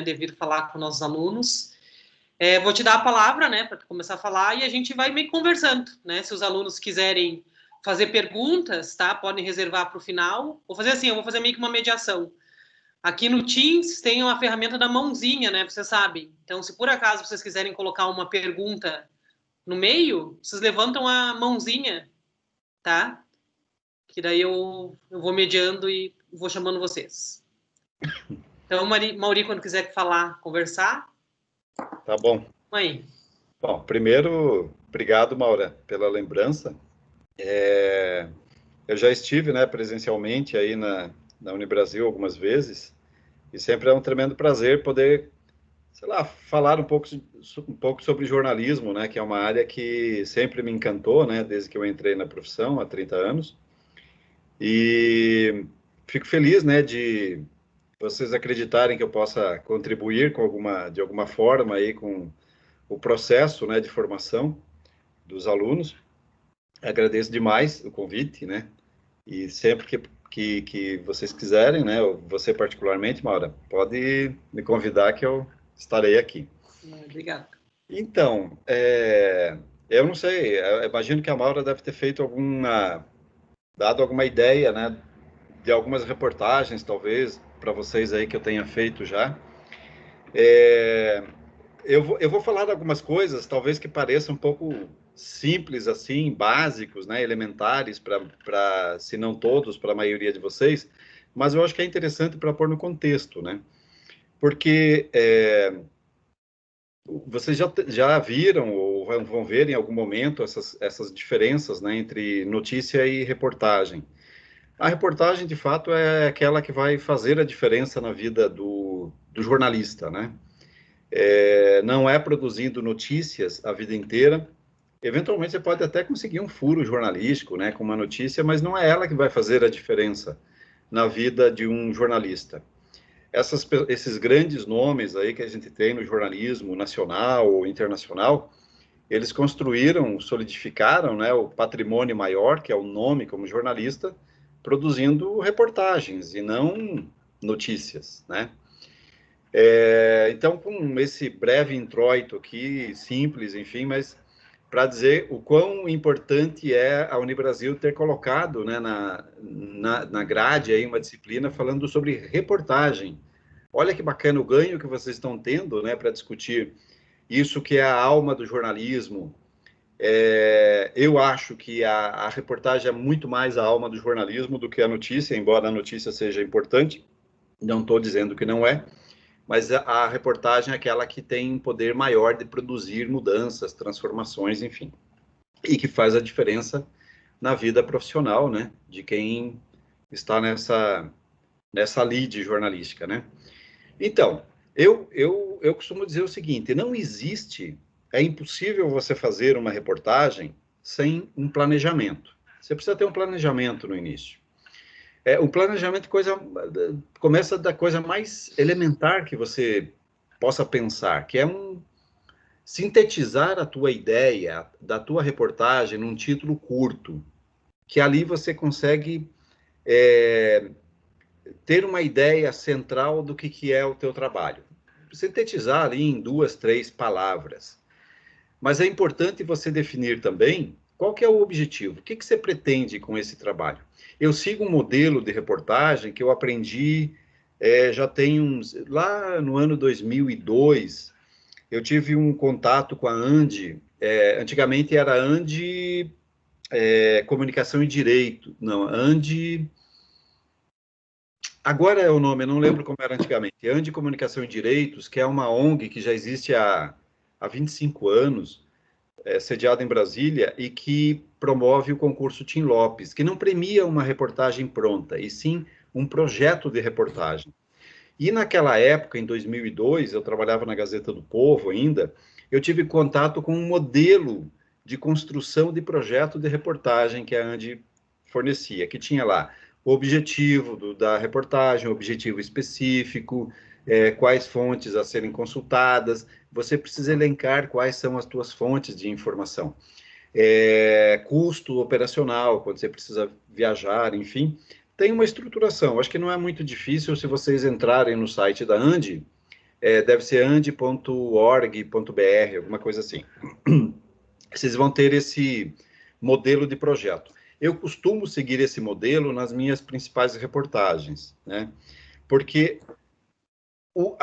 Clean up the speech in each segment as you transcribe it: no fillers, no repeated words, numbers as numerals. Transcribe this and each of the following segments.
de vir falar com nossos alunos. Vou te dar a palavra, né, para começar a falar, e a gente vai meio conversando, né? Se os alunos quiserem fazer perguntas, tá? Podem reservar para o final. Vou fazer assim, eu vou fazer meio que uma mediação. Aqui no Teams tem uma ferramenta da mãozinha, né? Vocês sabem. Então, se por acaso vocês quiserem colocar uma pergunta no meio, vocês levantam a mãozinha, tá? Que daí eu vou mediando e vou chamando vocês. Então, Mauri, quando quiser falar, conversar. Tá bom. Mãe. Bom, primeiro, obrigado, Maura, pela lembrança. Eu já estive, né, presencialmente aí na Unibrasil algumas vezes, e sempre é um tremendo prazer poder, sei lá, falar um pouco sobre jornalismo, né, que é uma área que sempre me encantou, né, desde que eu entrei na profissão, há 30 anos. E fico feliz, né, de vocês acreditarem que eu possa contribuir de alguma forma aí com o processo, né, de formação dos alunos. Agradeço demais o convite, né, e sempre que vocês quiserem, né, você particularmente, Maura, pode me convidar que eu estarei aqui. Obrigado. Então, eu não sei, eu imagino que a Maura deve ter feito dado alguma ideia, né, de algumas reportagens, talvez, para vocês aí que eu tenha feito já. Eu vou falar de algumas coisas, talvez que pareçam um pouco simples, assim, básicos, né, elementares, se não todos, para a maioria de vocês, mas eu acho que é interessante para pôr no contexto, né? Porque vocês já viram ou vão ver em algum momento essas diferenças, né, entre notícia e reportagem. A reportagem, de fato, é aquela que vai fazer a diferença na vida do jornalista, né? Não é produzindo notícias a vida inteira. Eventualmente, você pode até conseguir um furo jornalístico, né, com uma notícia, mas não é ela que vai fazer a diferença na vida de um jornalista. Esses grandes nomes aí que a gente tem no jornalismo nacional ou internacional, eles construíram, solidificaram, né, o patrimônio maior, que é o nome como jornalista, produzindo reportagens e não notícias, né? Então, com esse breve introito aqui, simples, enfim, mas para dizer o quão importante é a Unibrasil ter colocado, né, na grade aí uma disciplina falando sobre reportagem. Olha que bacana o ganho que vocês estão tendo, né, para discutir isso que é a alma do jornalismo. Eu acho que a reportagem é muito mais a alma do jornalismo do que a notícia, embora a notícia seja importante, não estou dizendo que não é, mas a reportagem é aquela que tem um poder maior de produzir mudanças, transformações, enfim, e que faz a diferença na vida profissional, né, de quem está nessa lide jornalística, né. Então, eu costumo dizer o seguinte, é impossível você fazer uma reportagem sem um planejamento. Você precisa ter um planejamento no início. O planejamento começa da coisa mais elementar que você possa pensar, que é sintetizar a tua ideia, da tua reportagem num título curto, que ali você consegue ter uma ideia central do que é o teu trabalho. Sintetizar ali em 2, 3 palavras. Mas é importante você definir também qual que é o objetivo, o que você pretende com esse trabalho. Eu sigo um modelo de reportagem que eu aprendi já tem lá no ano 2002, eu tive um contato com a Andi, antigamente era Andi Comunicação e Direito, não, Andi... Agora é o nome, eu não lembro como era antigamente, Andi Comunicação e Direitos, que é uma ONG que já existe há 25 anos, sediada em Brasília, e que promove o concurso Tim Lopes, que não premia uma reportagem pronta, e sim um projeto de reportagem. E naquela época, em 2002, eu trabalhava na Gazeta do Povo ainda, eu tive contato com um modelo de construção de projeto de reportagem que a Andi fornecia, que tinha lá o objetivo da reportagem, o objetivo específico, quais fontes a serem consultadas, você precisa elencar quais são as tuas fontes de informação. Custo operacional, quando você precisa viajar, enfim, tem uma estruturação. Acho que não é muito difícil se vocês entrarem no site da Andi, deve ser ande.org.br, alguma coisa assim. Vocês vão ter esse modelo de projeto. Eu costumo seguir esse modelo nas minhas principais reportagens, né? Porque o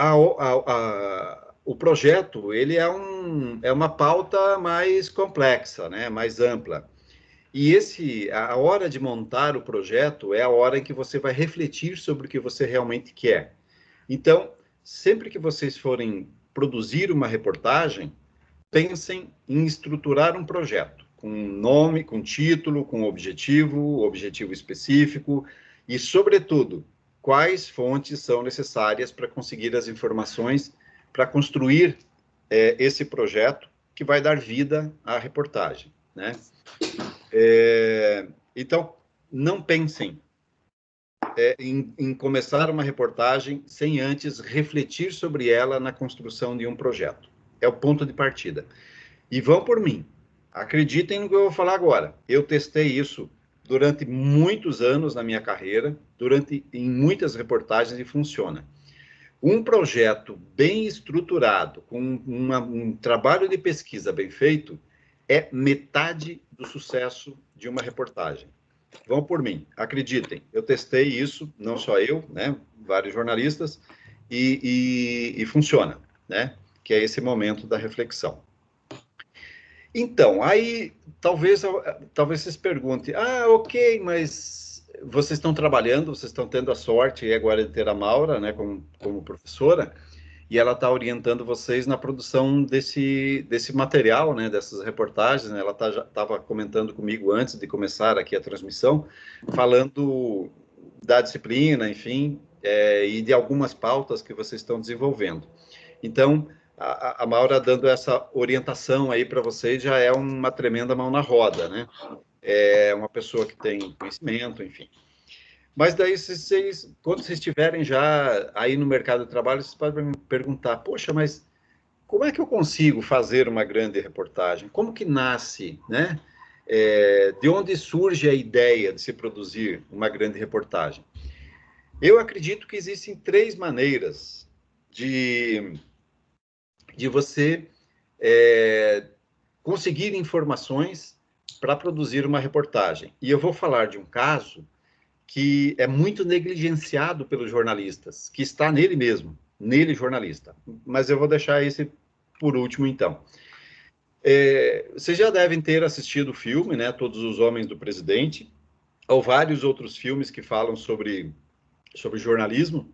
projeto, ele é uma pauta mais complexa, né? Mais ampla. E a hora de montar o projeto é a hora em que você vai refletir sobre o que você realmente quer. Então, sempre que vocês forem produzir uma reportagem, pensem em estruturar um projeto, com nome, com título, com objetivo específico e, sobretudo, quais fontes são necessárias para conseguir as informações para construir esse projeto que vai dar vida à reportagem, né? Então, não pensem em começar uma reportagem sem antes refletir sobre ela na construção de um projeto. É o ponto de partida. E vão por mim. Acreditem no que eu vou falar agora. Eu testei isso durante muitos anos na minha carreira, em muitas reportagens, e funciona. Um projeto bem estruturado, com um trabalho de pesquisa bem feito, é metade do sucesso de uma reportagem. Vão por mim, acreditem. Eu testei isso, não só eu, né? Vários jornalistas, e funciona, né? Que é esse momento da reflexão. Então, aí talvez vocês perguntem, ok, mas vocês estão trabalhando, vocês estão tendo a sorte agora de ter a Maura, né, como professora, e ela está orientando vocês na produção desse material, né, dessas reportagens, né? Ela já estava comentando comigo antes de começar aqui a transmissão, falando da disciplina, enfim, e de algumas pautas que vocês estão desenvolvendo. Então, a Maura dando essa orientação aí para vocês já é uma tremenda mão na roda, né? É uma pessoa que tem conhecimento, enfim. Mas daí, quando vocês estiverem já aí no mercado de trabalho, vocês podem me perguntar, poxa, mas como é que eu consigo fazer uma grande reportagem? Como que nasce, né? De onde surge a ideia de se produzir uma grande reportagem? Eu acredito que existem 3 maneiras de você conseguir informações para produzir uma reportagem. E eu vou falar de um caso que é muito negligenciado pelos jornalistas, que está nele mesmo, nele jornalista. Mas eu vou deixar esse por último, então. Vocês já devem ter assistido o filme, né, Todos os Homens do Presidente, ou vários outros filmes que falam sobre jornalismo.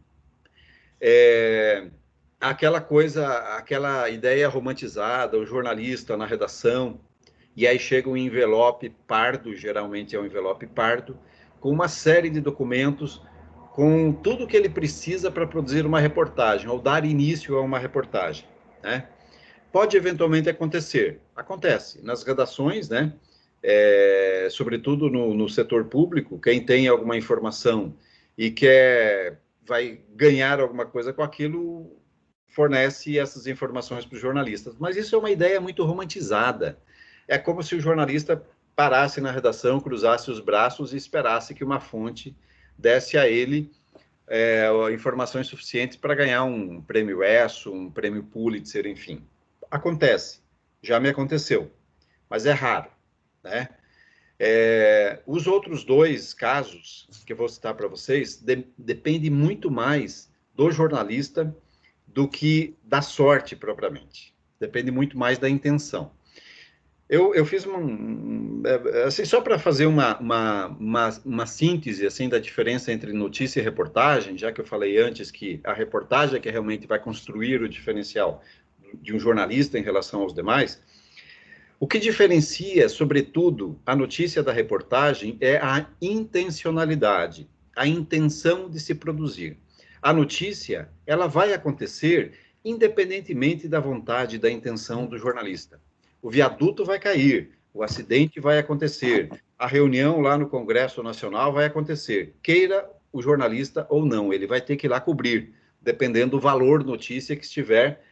Aquela ideia romantizada, o jornalista na redação, e aí chega um envelope pardo, geralmente é um envelope pardo, com uma série de documentos, com tudo que ele precisa para produzir uma reportagem, ou dar início a uma reportagem, né? Pode eventualmente acontecer, acontece nas redações, né? Sobretudo no setor público, quem tem alguma informação e vai ganhar alguma coisa com aquilo, fornece essas informações para os jornalistas. Mas isso é uma ideia muito romantizada. É como se o jornalista parasse na redação, cruzasse os braços e esperasse que uma fonte desse a ele informações suficientes para ganhar um prêmio ESSO, um prêmio Pulitzer, enfim. Acontece, já me aconteceu, mas é raro, né? Os outros 2 casos que eu vou citar para vocês depende muito mais do jornalista do que da sorte propriamente. Depende muito mais da intenção. Eu fiz assim, só para fazer uma síntese assim, da diferença entre notícia e reportagem, já que eu falei antes que a reportagem é que realmente vai construir o diferencial de um jornalista em relação aos demais. O que diferencia, sobretudo, a notícia da reportagem é a intencionalidade, a intenção de se produzir. A notícia, ela vai acontecer independentemente da vontade e da intenção do jornalista. O viaduto vai cair, o acidente vai acontecer, a reunião lá no Congresso Nacional vai acontecer, queira o jornalista ou não, ele vai ter que ir lá cobrir, dependendo do valor notícia que estiver,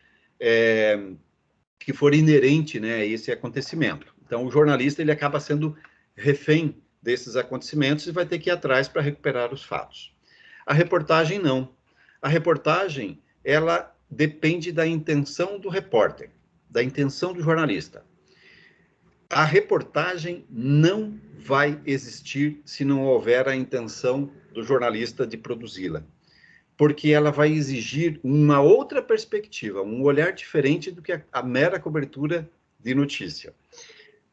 que for inerente, né, a esse acontecimento. Então, o jornalista ele acaba sendo refém desses acontecimentos e vai ter que ir atrás para recuperar os fatos. A reportagem não. A reportagem, ela depende da intenção do repórter, da intenção do jornalista. A reportagem não vai existir se não houver a intenção do jornalista de produzi-la, porque ela vai exigir uma outra perspectiva, um olhar diferente do que a mera cobertura de notícia.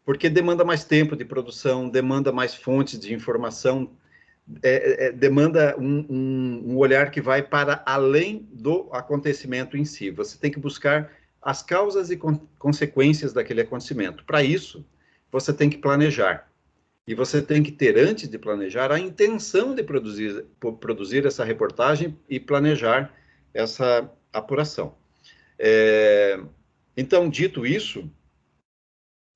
Porque demanda mais tempo de produção, demanda mais fontes de informação, demanda um olhar que vai para além do acontecimento em si. Você tem que buscar as causas e consequências daquele acontecimento. Para isso, você tem que planejar. E você tem que ter, antes de planejar, a intenção de produzir essa reportagem e planejar essa apuração. Então, dito isso,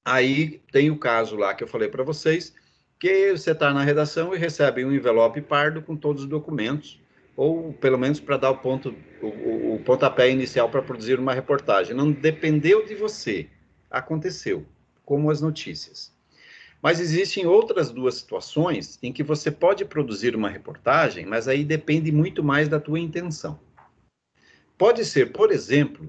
aí tem o caso lá que eu falei para vocês, que você está na redação e recebe um envelope pardo com todos os documentos, ou pelo menos para dar o pontapé inicial para produzir uma reportagem. Não dependeu de você, aconteceu, como as notícias. Mas existem outras duas situações em que você pode produzir uma reportagem, mas aí depende muito mais da tua intenção. Pode ser, por exemplo,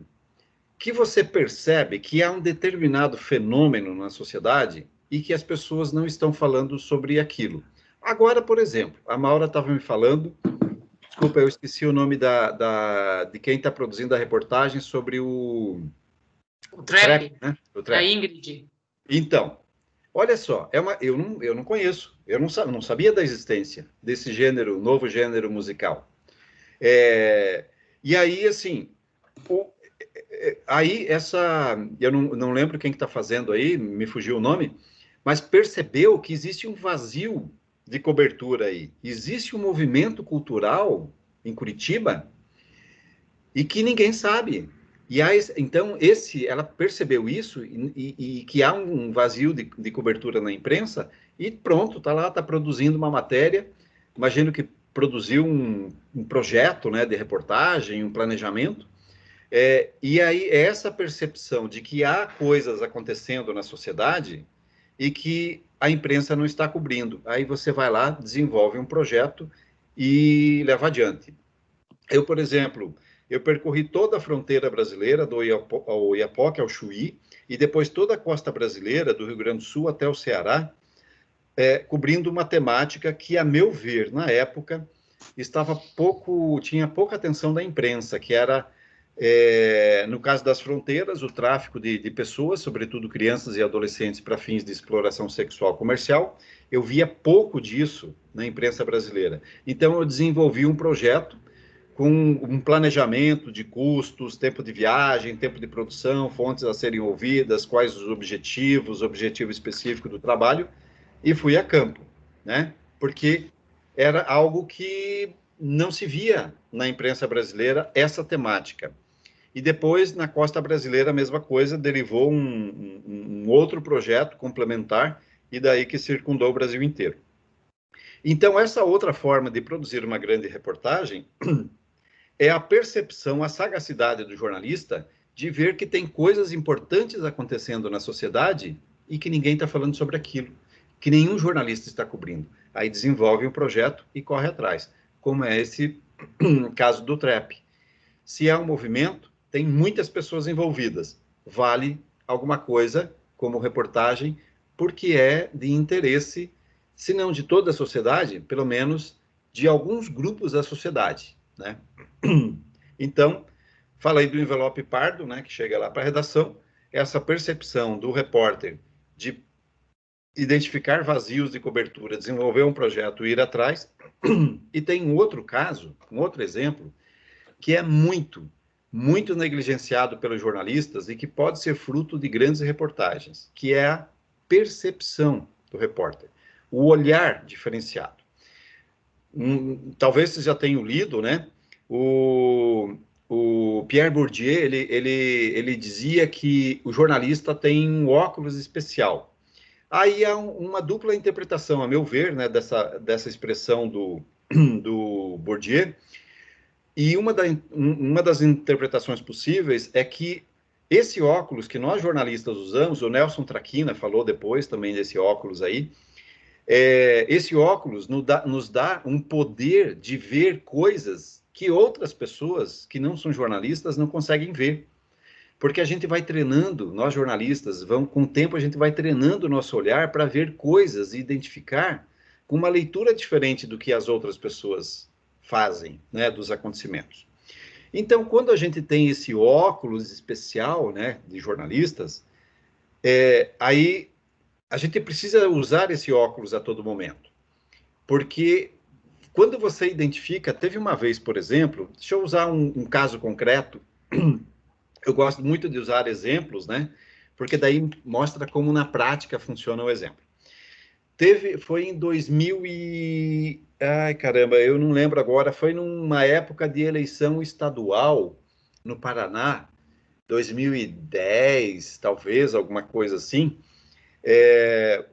que você percebe que há um determinado fenômeno na sociedade e que as pessoas não estão falando sobre aquilo. Agora, por exemplo, a Maura estava me falando, desculpa, eu esqueci o nome de quem está produzindo a reportagem sobre o trap, né? O trap. A Ingrid. Então, olha só, eu não conheço, eu não sabia da existência desse gênero, novo gênero musical. E aí, assim, eu não lembro quem que está fazendo aí, me fugiu o nome, mas percebeu que existe um vazio de cobertura aí. Existe um movimento cultural em Curitiba e que ninguém sabe. E aí, então, ela percebeu isso e que há um vazio de cobertura na imprensa e pronto, está lá, está produzindo uma matéria. Imagino que produziu um projeto, né, de reportagem, um planejamento. E aí, essa percepção de que há coisas acontecendo na sociedade e que a imprensa não está cobrindo. Aí você vai lá, desenvolve um projeto e leva adiante. Eu, por exemplo, eu percorri toda a fronteira brasileira, do Oiapoque ao Chuí, e depois toda a costa brasileira, do Rio Grande do Sul até o Ceará, cobrindo uma temática que, a meu ver, na época, tinha pouca atenção da imprensa, que era, no caso das fronteiras, o tráfico de pessoas, sobretudo crianças e adolescentes, para fins de exploração sexual comercial. Eu via pouco disso na imprensa brasileira. Então, eu desenvolvi um projeto com um planejamento de custos, tempo de viagem, tempo de produção, fontes a serem ouvidas, quais os objetivos, objetivo específico do trabalho, e fui a campo, né? Porque era algo que não se via na imprensa brasileira, essa temática. E depois, na costa brasileira, a mesma coisa, derivou um outro projeto complementar, e daí que circundou o Brasil inteiro. Então, essa outra forma de produzir uma grande reportagem é a percepção, a sagacidade do jornalista de ver que tem coisas importantes acontecendo na sociedade e que ninguém está falando sobre aquilo, que nenhum jornalista está cobrindo. Aí desenvolve um projeto e corre atrás, como é esse caso do trap. Se há um movimento, tem muitas pessoas envolvidas. Vale alguma coisa como reportagem, porque é de interesse, se não de toda a sociedade, pelo menos de alguns grupos da sociedade, né? Então, falei do envelope pardo, né, que chega lá para a redação, essa percepção do repórter de identificar vazios de cobertura, desenvolver um projeto e ir atrás. E tem um outro caso, um outro exemplo, que é muito negligenciado pelos jornalistas e que pode ser fruto de grandes reportagens, que é a percepção do repórter, o olhar diferenciado. Talvez vocês já tenham lido, né? O Pierre Bourdieu, ele dizia que o jornalista tem um óculos especial. Aí há uma dupla interpretação, a meu ver, né, dessa expressão do Bourdieu, e uma das interpretações possíveis é que esse óculos que nós jornalistas usamos, o Nelson Traquina falou depois também desse óculos aí, esse óculos nos dá um poder de ver coisas que outras pessoas que não são jornalistas não conseguem ver. Porque a gente vai treinando, nós jornalistas, com o tempo a gente vai treinando o nosso olhar para ver coisas e identificar com uma leitura diferente do que as outras pessoas fazem, né, dos acontecimentos. Então, quando a gente tem esse óculos especial, né, de jornalistas, aí a gente precisa usar esse óculos a todo momento. Porque quando você identifica, teve uma vez, por exemplo, deixa eu usar um caso concreto. Eu gosto muito de usar exemplos, né? Porque daí mostra como na prática funciona o exemplo. Foi em 2000 e... Ai, caramba, eu não lembro agora. Foi numa época de eleição estadual no Paraná, 2010, talvez, alguma coisa assim.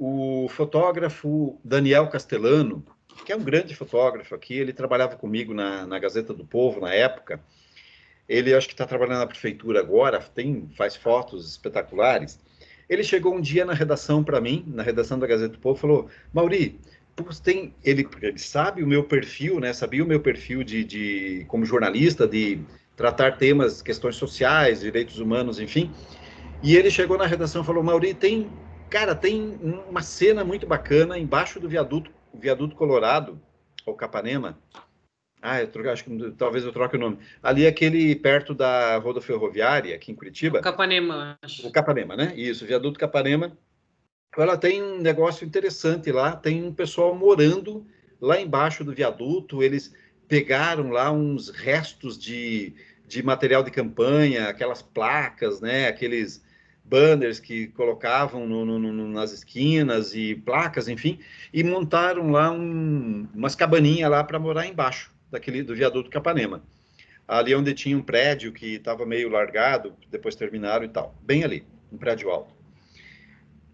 O fotógrafo Daniel Castellano, que é um grande fotógrafo aqui, ele trabalhava comigo na Gazeta do Povo na época. Ele acho que está trabalhando na prefeitura agora, faz fotos espetaculares. Ele chegou um dia na redação para mim, na redação da Gazeta do Povo, falou: Mauri, ele sabe o meu perfil, né? Sabia o meu perfil como jornalista, de tratar temas, questões sociais, direitos humanos, enfim. E ele chegou na redação e falou: Mauri, tem uma cena muito bacana embaixo do viaduto Colorado, ou Capanema. Acho que talvez eu troque o nome. Ali, aquele perto da roda ferroviária, aqui em Curitiba. O Capanema, acho. O Capanema, né? Isso, viaduto Capanema. Ela tem um negócio interessante lá, tem um pessoal morando lá embaixo do viaduto, eles pegaram lá uns restos de material de campanha, aquelas placas, né? Aqueles banners que colocavam nas esquinas e placas, enfim, e montaram lá umas cabaninhas lá para morar embaixo do viaduto Capanema. Ali onde tinha um prédio que estava meio largado, depois terminaram e tal. Bem ali, um prédio alto.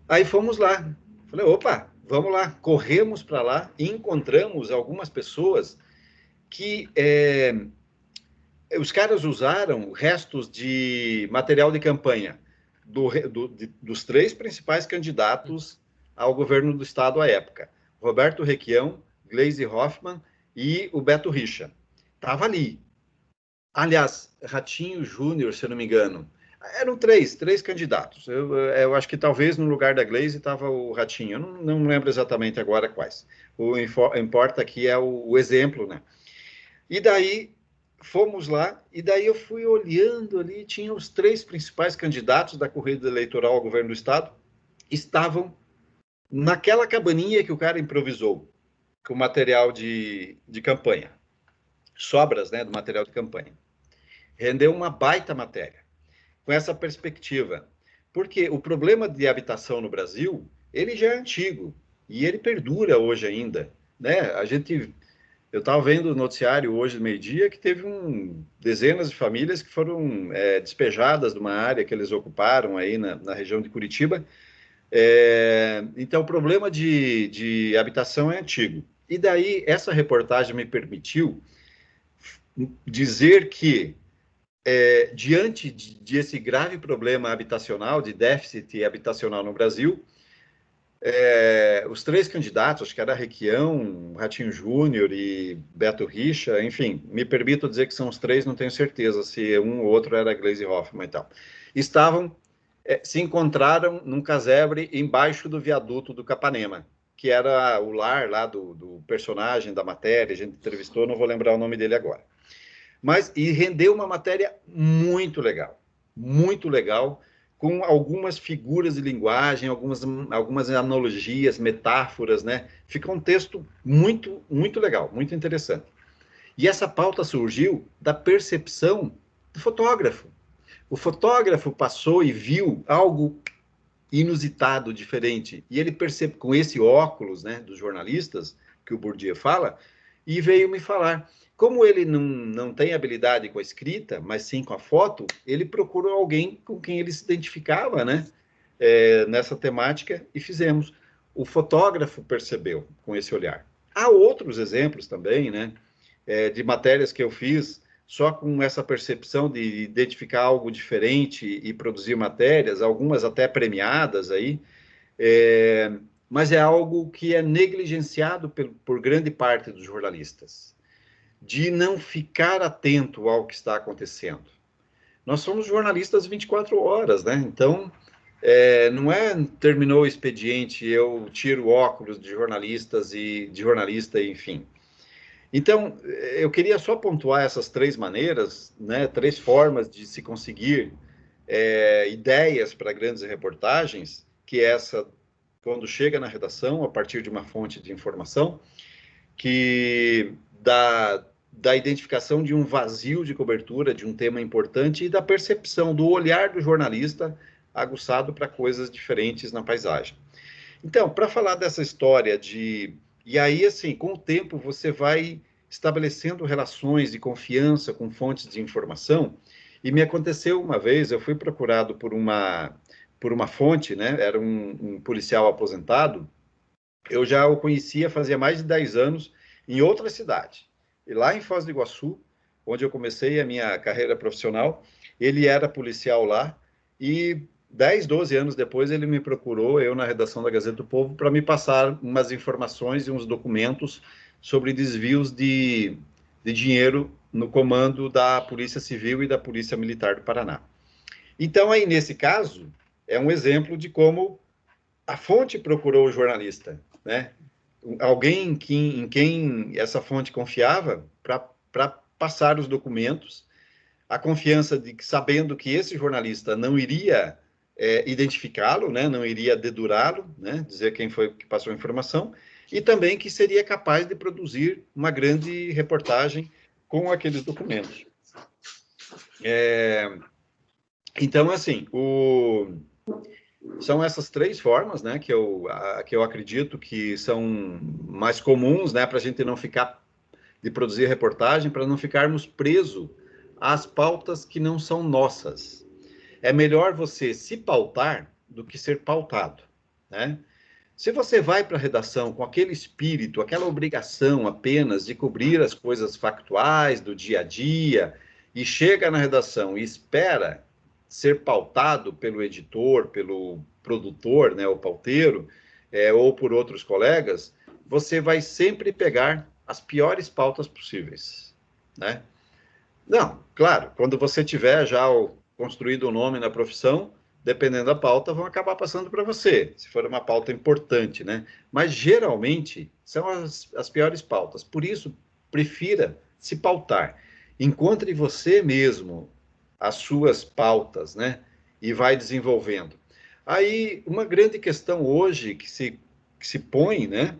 Aí fomos lá. Falei, opa, vamos lá. Corremos para lá e encontramos algumas pessoas que os caras usaram restos de material de campanha dos 3 principais candidatos ao governo do estado à época. Roberto Requião, Gleisi Hoffmann e o Beto Richa. Estava ali. Aliás, Ratinho Júnior, se eu não me engano. Eram três candidatos. Eu acho que talvez no lugar da Gleisi estava o Ratinho. Eu não lembro exatamente agora quais. O importa aqui é o exemplo, né? E daí fomos lá, e daí eu fui olhando ali, tinha os 3 principais candidatos da corrida eleitoral ao governo do estado, estavam naquela cabaninha que o cara improvisou, com material de campanha. Sobras, né, do material de campanha. Rendeu uma baita matéria, com essa perspectiva. Porque o problema de habitação no Brasil, ele já é antigo, e ele perdura hoje ainda, né? Eu estava vendo o noticiário hoje, meio-dia, que teve dezenas de famílias que foram despejadas de uma área que eles ocuparam aí na região de Curitiba. Então, o problema de habitação é antigo. E daí, essa reportagem me permitiu dizer que, diante desse grave problema habitacional, de déficit habitacional no Brasil, os 3 candidatos, acho que era Requião, Ratinho Júnior e Beto Richa, enfim, me permito dizer que são os 3, não tenho certeza se um ou outro era Gleisi Hoffmann e tal, se encontraram num casebre embaixo do viaduto do Capanema, que era o lar lá do personagem da matéria, a gente entrevistou, não vou lembrar o nome dele agora. E rendeu uma matéria muito legal, com algumas figuras de linguagem, algumas analogias, metáforas, né? Ficou um texto muito, muito legal, muito interessante. E essa pauta surgiu da percepção do fotógrafo. O fotógrafo passou e viu algo inusitado, diferente, e ele percebe, com esse óculos, né, dos jornalistas, que o Bourdieu fala, e veio me falar. Como ele não tem habilidade com a escrita, mas sim com a foto, ele procurou alguém com quem ele se identificava, né? Nessa temática, e fizemos. O fotógrafo percebeu com esse olhar. Há outros exemplos também, né? De matérias que eu fiz só com essa percepção de identificar algo diferente e produzir matérias, algumas até premiadas aí, mas é algo que é negligenciado por grande parte dos jornalistas. de não ficar atento ao que está acontecendo. Nós somos jornalistas 24 horas, né? Então, não é terminou o expediente, eu tiro o óculos de jornalistas e de jornalista, enfim. Então, eu queria só pontuar essas três maneiras, né? Três formas de se conseguir ideias para grandes reportagens, que é essa, quando chega na redação, a partir de uma fonte de informação, que da identificação de um vazio de cobertura de um tema importante e da percepção do olhar do jornalista aguçado para coisas diferentes na paisagem. Então, para falar dessa história de... E aí, assim, com o tempo, você vai estabelecendo relações de confiança com fontes de informação. E me aconteceu uma vez, eu fui procurado por uma fonte, né? Era um policial aposentado. Eu já o conhecia fazia mais de 10 anos em outra cidade. E lá em Foz do Iguaçu, onde eu comecei a minha carreira profissional, ele era policial lá e 10, 12 anos depois ele me procurou, eu na redação da Gazeta do Povo, para me passar umas informações e uns documentos sobre desvios de dinheiro no comando da Polícia Civil e da Polícia Militar do Paraná. Então, aí, nesse caso, é um exemplo de como a fonte procurou o jornalista, né? Alguém em quem essa fonte confiava para passar os documentos, a confiança de que, sabendo que esse jornalista não iria identificá-lo, né? Não iria dedurá-lo, né? Dizer quem foi que passou a informação, e também que seria capaz de produzir uma grande reportagem com aqueles documentos. Então, assim, são essas três formas, né, que eu acredito que são mais comuns, né, para a gente não ficar de produzir reportagem, para não ficarmos presos às pautas que não são nossas. É melhor você se pautar do que ser pautado, né? Se você vai para a redação com aquele espírito, aquela obrigação apenas de cobrir as coisas factuais do dia a dia, e chega na redação e espera ser pautado pelo editor, pelo produtor, né, o pauteiro, ou por outros colegas, você vai sempre pegar as piores pautas possíveis, né? Não, claro, quando você tiver já construído o nome na profissão, dependendo da pauta, vão acabar passando para você, se for uma pauta importante, né? Mas geralmente são as piores pautas. Por isso, prefira se pautar. Encontre você mesmo as suas pautas, né? E vai desenvolvendo. Aí, uma grande questão hoje que se põe, né?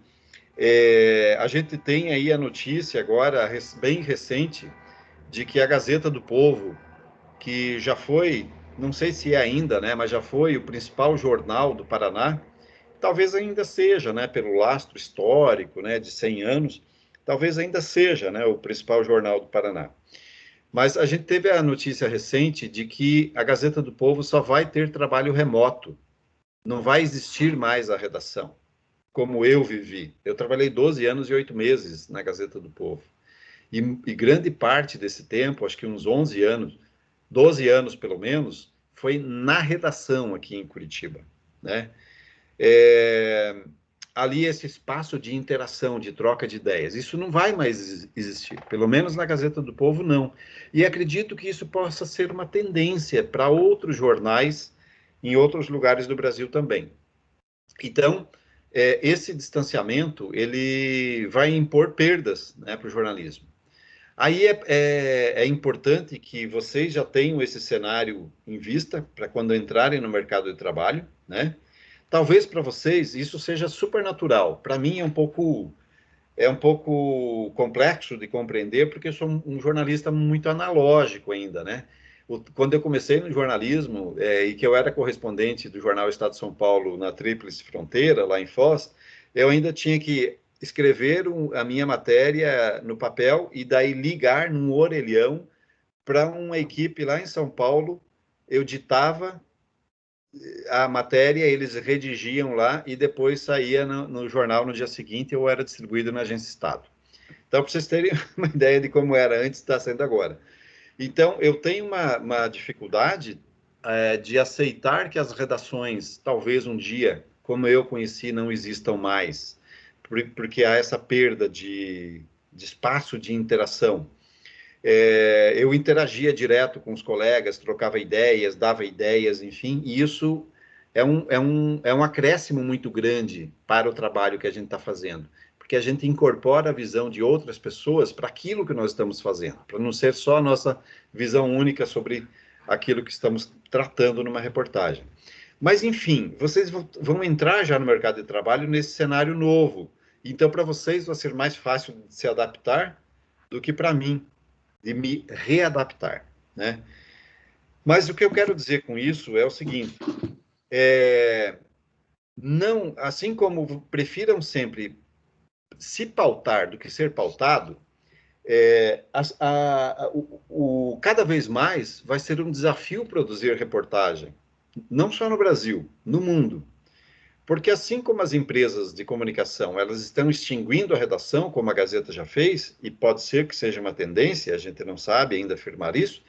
A gente tem aí a notícia agora, bem recente, de que a Gazeta do Povo, que já foi, não sei se é ainda, né, mas já foi o principal jornal do Paraná, talvez ainda seja, né, pelo lastro histórico, né, de 100 anos, talvez ainda seja, né, o principal jornal do Paraná. Mas a gente teve a notícia recente de que a Gazeta do Povo só vai ter trabalho remoto, não vai existir mais a redação, como eu vivi. Eu trabalhei 12 anos e 8 meses na Gazeta do Povo. E grande parte desse tempo, acho que uns 11 anos, 12 anos pelo menos, foi na redação aqui em Curitiba, né? Ali esse espaço de interação, de troca de ideias, isso não vai mais existir, pelo menos na Gazeta do Povo não. E acredito que isso possa ser uma tendência para outros jornais em outros lugares do Brasil também. Então, esse distanciamento, ele vai impor perdas, né, para o jornalismo. Aí é importante que vocês já tenham esse cenário em vista para quando entrarem no mercado de trabalho, né? Talvez para vocês isso seja super natural. Para mim é um pouco complexo de compreender porque eu sou um jornalista muito analógico ainda, né? Quando eu comecei no jornalismo e que eu era correspondente do jornal Estado de São Paulo na Tríplice Fronteira, lá em Foz, eu ainda tinha que escrever a minha matéria no papel e daí ligar num orelhão para uma equipe lá em São Paulo. Eu ditava a matéria, eles redigiam lá e depois saía no jornal no dia seguinte ou era distribuído na Agência Estado. Então, para vocês terem uma ideia de como era antes, está sendo agora. Então, eu tenho uma dificuldade de aceitar que as redações, talvez um dia, como eu conheci, não existam mais, porque há essa perda de de espaço de interação. Eu interagia direto com os colegas, trocava ideias, dava ideias, enfim, e isso é um acréscimo muito grande para o trabalho que a gente está fazendo, porque a gente incorpora a visão de outras pessoas para aquilo que nós estamos fazendo, para não ser só a nossa visão única sobre aquilo que estamos tratando numa reportagem. Mas, enfim, vocês vão entrar já no mercado de trabalho nesse cenário novo. Então, para vocês vai ser mais fácil de se adaptar do que para mim, de me readaptar, né? Mas o que eu quero dizer com isso é o seguinte, não, assim como prefiram sempre se pautar do que ser pautado, cada vez mais vai ser um desafio produzir reportagem, não só no Brasil, no mundo. Porque assim como as empresas de comunicação, elas estão extinguindo a redação, como a Gazeta já fez, e pode ser que seja uma tendência, a gente não sabe ainda afirmar isso,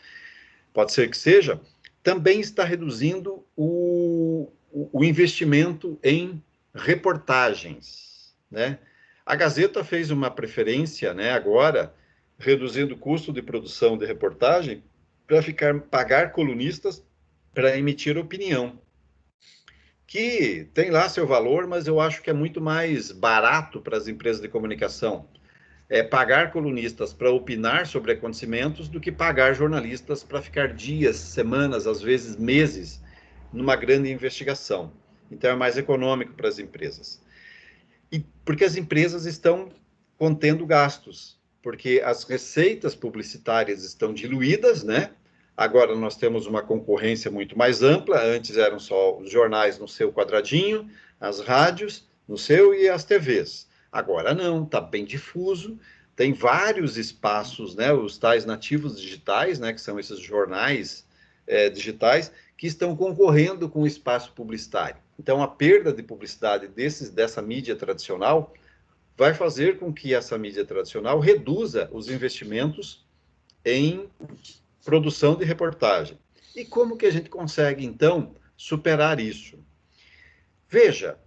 pode ser que seja, também está reduzindo o investimento em reportagens, né? A Gazeta fez uma preferência, né, agora, reduzindo o custo de produção de reportagem para pagar colunistas para emitir opinião, que tem lá seu valor, mas eu acho que é muito mais barato para as empresas de comunicação pagar colunistas para opinar sobre acontecimentos do que pagar jornalistas para ficar dias, semanas, às vezes meses, numa grande investigação. Então é mais econômico para as empresas. E porque as empresas estão contendo gastos, porque as receitas publicitárias estão diluídas, né? Agora nós temos uma concorrência muito mais ampla. Antes eram só os jornais no seu quadradinho, as rádios no seu e as TVs. Agora não, está bem difuso. Tem vários espaços, né? Os tais nativos digitais, né? Que são esses jornais digitais que estão concorrendo com o espaço publicitário. Então, a perda de publicidade dessa mídia tradicional vai fazer com que essa mídia tradicional reduza os investimentos em produção de reportagem. E como que a gente consegue, então, superar isso? Veja,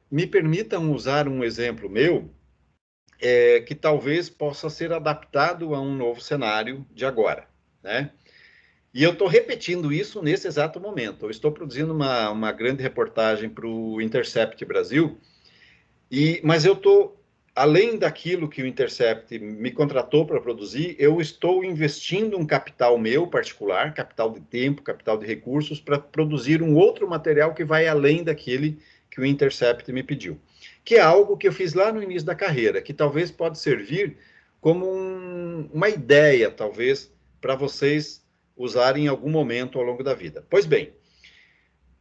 me permitam usar um exemplo meu, que talvez possa ser adaptado a um novo cenário de agora, né? E eu estou repetindo isso nesse exato momento. Eu estou produzindo uma grande reportagem para o Intercept Brasil, mas eu estou, além daquilo que o Intercept me contratou para produzir, eu estou investindo um capital meu particular, capital de tempo, capital de recursos, para produzir um outro material que vai além daquele que o Intercept me pediu. Que é algo que eu fiz lá no início da carreira, que talvez pode servir como uma ideia, talvez, para vocês usarem em algum momento ao longo da vida. Pois bem,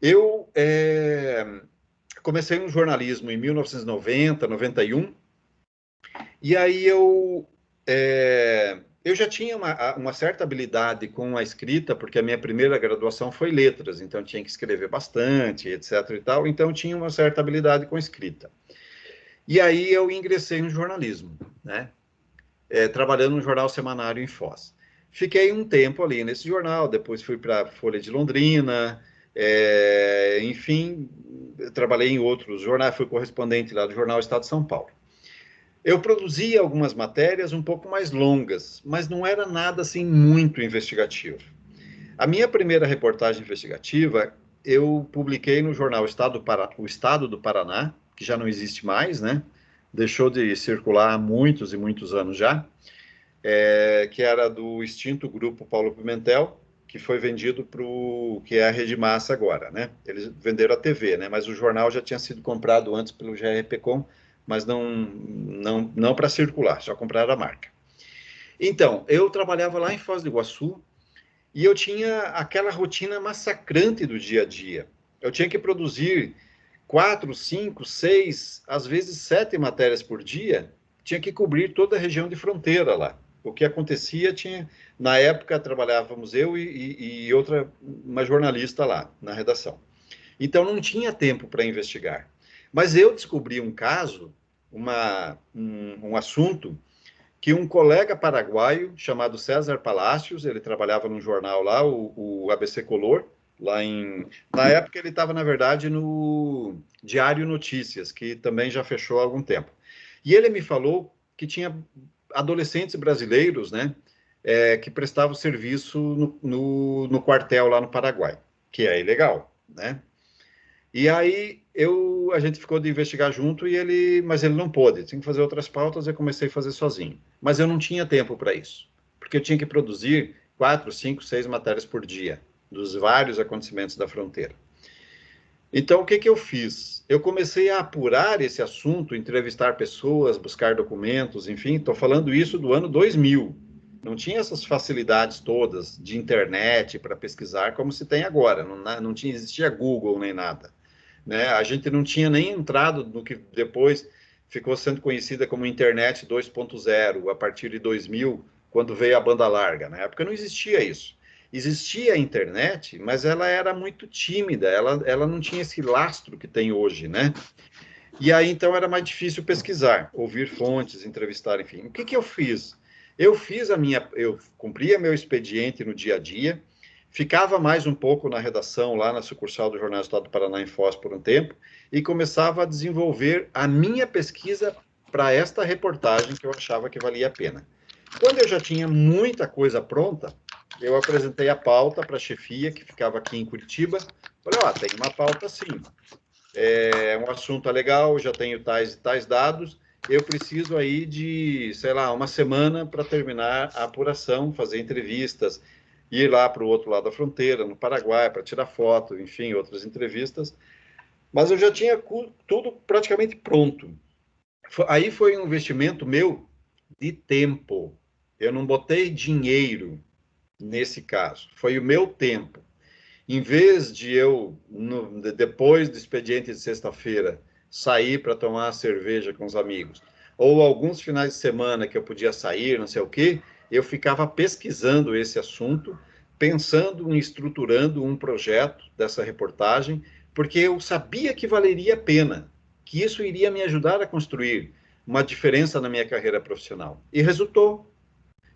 eu comecei no jornalismo em 1990, 91, e aí eu já tinha uma certa habilidade com a escrita, porque a minha primeira graduação foi letras, então tinha que escrever bastante, etc. e tal, então tinha uma certa habilidade com a escrita. E aí eu ingressei no jornalismo, né? Trabalhando no jornal semanário em Foz. Fiquei um tempo ali nesse jornal, depois fui para a Folha de Londrina, enfim, trabalhei em outros jornais, fui correspondente lá do jornal Estado de São Paulo. Eu produzia algumas matérias um pouco mais longas, mas não era nada assim muito investigativo. A minha primeira reportagem investigativa eu publiquei no jornal O Estado do Paraná, que já não existe mais, né? Deixou de circular há muitos e muitos anos já, que era do extinto grupo Paulo Pimentel, que foi vendido para o que é a Rede Massa agora, né? Eles venderam a TV, né? Mas o jornal já tinha sido comprado antes pelo GRPcom, mas não para circular, só compraram a marca. Então, eu trabalhava lá em Foz do Iguaçu e eu tinha aquela rotina massacrante do dia a dia. Eu tinha que produzir 4, 5, 6, às vezes 7 matérias por dia, tinha que cobrir toda a região de fronteira lá. O que acontecia na época trabalhávamos eu e uma jornalista lá na redação. Então não tinha tempo para investigar. Mas eu descobri um caso, um assunto que um colega paraguaio chamado César Palacios, ele trabalhava num jornal lá, o ABC Color, na época ele estava, na verdade, no Diário Notícias, que também já fechou há algum tempo. E ele me falou que tinha adolescentes brasileiros, né, que prestavam serviço no quartel lá no Paraguai, que é ilegal, né? E aí a gente ficou de investigar junto mas ele não pôde, tinha que fazer outras pautas, eu comecei a fazer sozinho. Mas eu não tinha tempo para isso, porque eu tinha que produzir 4, 5, 6 matérias por dia, dos vários acontecimentos da fronteira. Então, o que que eu fiz? Eu comecei a apurar esse assunto, entrevistar pessoas, buscar documentos, enfim, estou falando isso do ano 2000. Não tinha essas facilidades todas de internet para pesquisar como se tem agora, não existia Google nem nada, né? A gente não tinha nem entrado no que depois ficou sendo conhecida como Internet 2.0, a partir de 2000, quando veio a banda larga. Na época não existia isso. Existia a internet, mas ela era muito tímida, ela não tinha esse lastro que tem hoje, né? E aí, então, era mais difícil pesquisar, ouvir fontes, entrevistar, enfim. O que que eu fiz? Eu cumpria meu expediente no dia a dia, ficava mais um pouco na redação, lá na sucursal do Jornal do Estado do Paraná, em Foz, por um tempo, e começava a desenvolver a minha pesquisa para esta reportagem que eu achava que valia a pena. Quando eu já tinha muita coisa pronta, eu apresentei a pauta para a chefia, que ficava aqui em Curitiba. Falei, ó, tem uma pauta sim, é um assunto legal, já tenho tais e tais dados, eu preciso aí de, sei lá, uma semana para terminar a apuração, fazer entrevistas, ir lá para o outro lado da fronteira, no Paraguai, para tirar foto, enfim, outras entrevistas. Mas eu já tinha tudo praticamente pronto. Aí foi um investimento meu de tempo. Eu não botei dinheiro nesse caso, foi o meu tempo. Em vez de eu, depois do expediente de sexta-feira, sair para tomar cerveja com os amigos, ou alguns finais de semana que eu podia sair, não sei o quê, eu ficava pesquisando esse assunto, pensando em estruturando um projeto dessa reportagem, porque eu sabia que valeria a pena, que isso iria me ajudar a construir uma diferença na minha carreira profissional. E resultou.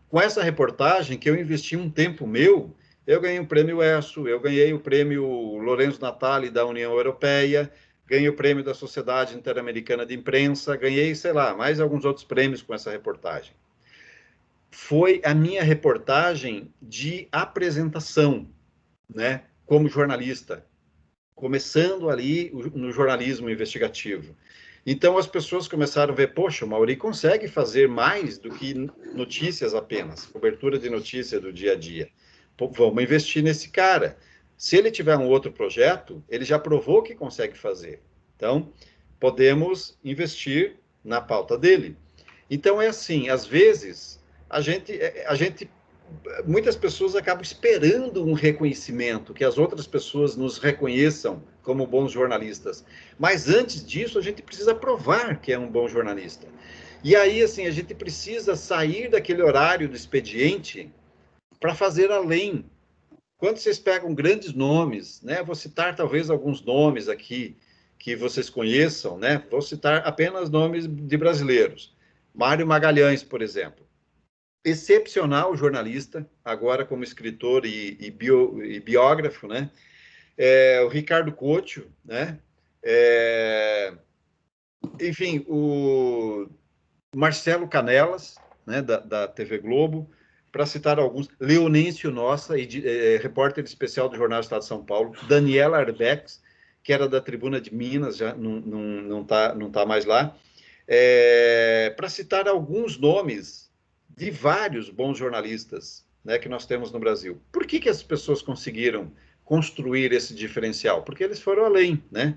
Com essa reportagem, que eu investi um tempo meu, eu ganhei o prêmio ESSO, eu ganhei o prêmio Lourenço Natali da União Europeia, ganhei o prêmio da Sociedade Interamericana de Imprensa, ganhei, sei lá, mais alguns outros prêmios com essa reportagem. Foi a minha reportagem de apresentação, né, como jornalista, começando ali no jornalismo investigativo. Então as pessoas começaram a ver, poxa, o Mauri consegue fazer mais do que notícias apenas, cobertura de notícia do dia a dia. Pô, vamos investir nesse cara. Se ele tiver um outro projeto, ele já provou que consegue fazer. Então, podemos investir na pauta dele. Então é assim, às vezes a gente muitas pessoas acabam esperando um reconhecimento, que as outras pessoas nos reconheçam como bons jornalistas. Mas antes disso, a gente precisa provar que é um bom jornalista. E aí, assim, a gente precisa sair daquele horário do expediente para fazer além. Quando vocês pegam grandes nomes, né? Vou citar talvez alguns nomes aqui que vocês conheçam, né? Vou citar apenas nomes de brasileiros. Mário Magalhães, por exemplo, excepcional jornalista, agora como escritor e biógrafo, né? O Ricardo Couto, né? Enfim, o Marcelo Canelas, né? Da TV Globo, para citar alguns, Leonêncio Nossa, repórter especial do Jornal do Estado de São Paulo, Daniela Arbex, que era da Tribuna de Minas, já não tá mais lá, para citar alguns nomes de vários bons jornalistas, né, que nós temos no Brasil. Por que as pessoas conseguiram construir esse diferencial? Porque eles foram além, né,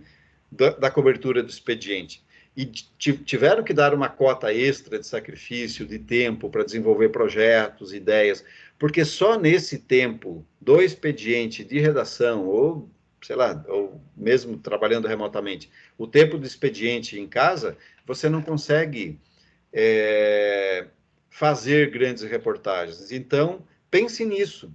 da cobertura do expediente. E tiveram que dar uma cota extra de sacrifício, de tempo, para desenvolver projetos, ideias, porque só nesse tempo do expediente de redação, ou sei lá, ou mesmo trabalhando remotamente, o tempo do expediente em casa, você não consegue fazer grandes reportagens. Então, pense nisso.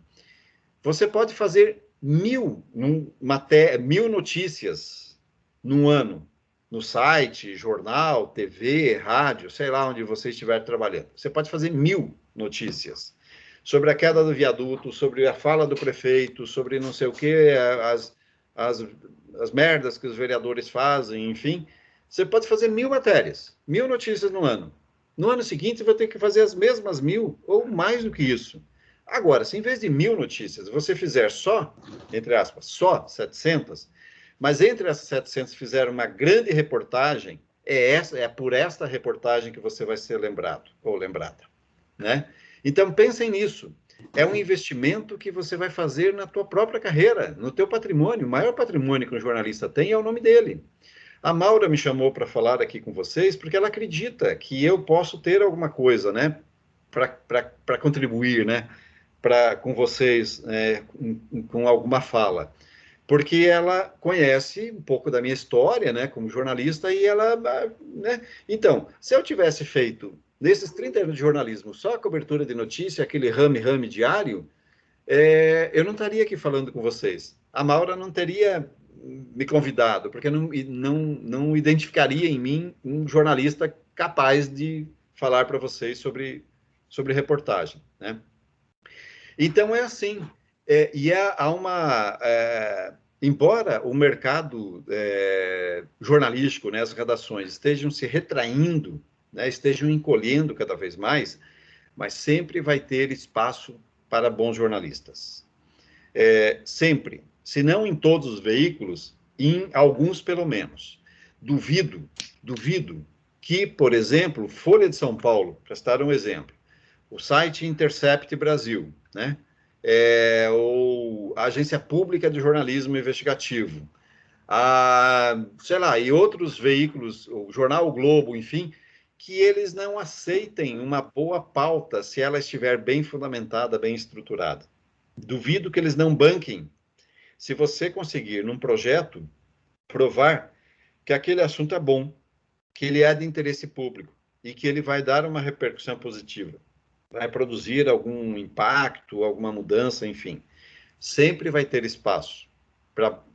Você pode fazer 1.000 notícias num ano, no site, jornal, TV, rádio, sei lá onde você estiver trabalhando. Você pode fazer 1.000 notícias sobre a queda do viaduto, sobre a fala do prefeito, sobre não sei o que, as merdas que os vereadores fazem, enfim. Você pode fazer 1.000 matérias, 1.000 notícias no ano. No ano seguinte, você vai ter que fazer as mesmas 1.000 ou mais do que isso. Agora, se em vez de 1.000 notícias, você fizer só, entre aspas, só 700, mas entre essas 700 fizer uma grande reportagem, é por esta reportagem que você vai ser lembrado ou lembrada, né? Então, pensem nisso. É um investimento que você vai fazer na tua própria carreira, no teu patrimônio. O maior patrimônio que um jornalista tem é o nome dele. A Maura me chamou para falar aqui com vocês porque ela acredita que eu posso ter alguma coisa, né, para contribuir, né, com vocês, com alguma fala. Porque ela conhece um pouco da minha história, né, como jornalista, e ela, né, então, se eu tivesse feito, nesses 30 anos de jornalismo, só a cobertura de notícia, aquele rame-rame diário, eu não estaria aqui falando com vocês. A Maura não teria me convidado, porque não identificaria em mim um jornalista capaz de falar para vocês sobre reportagem, né? Então é assim, há uma embora o mercado jornalístico, né, as redações estejam se retraindo, né, estejam encolhendo cada vez mais, mas sempre vai ter espaço para bons jornalistas. Sempre, se não em todos os veículos, em alguns pelo menos. Duvido que, por exemplo, Folha de São Paulo, para citar um exemplo, o site Intercept Brasil, né? Ou a Agência Pública de Jornalismo Investigativo, sei lá, e outros veículos, o Jornal o Globo, enfim, que eles não aceitem uma boa pauta se ela estiver bem fundamentada, bem estruturada. Duvido que eles não banquem se você conseguir, num projeto, provar que aquele assunto é bom, que ele é de interesse público e que ele vai dar uma repercussão positiva, vai produzir algum impacto, alguma mudança, enfim. Sempre vai ter espaço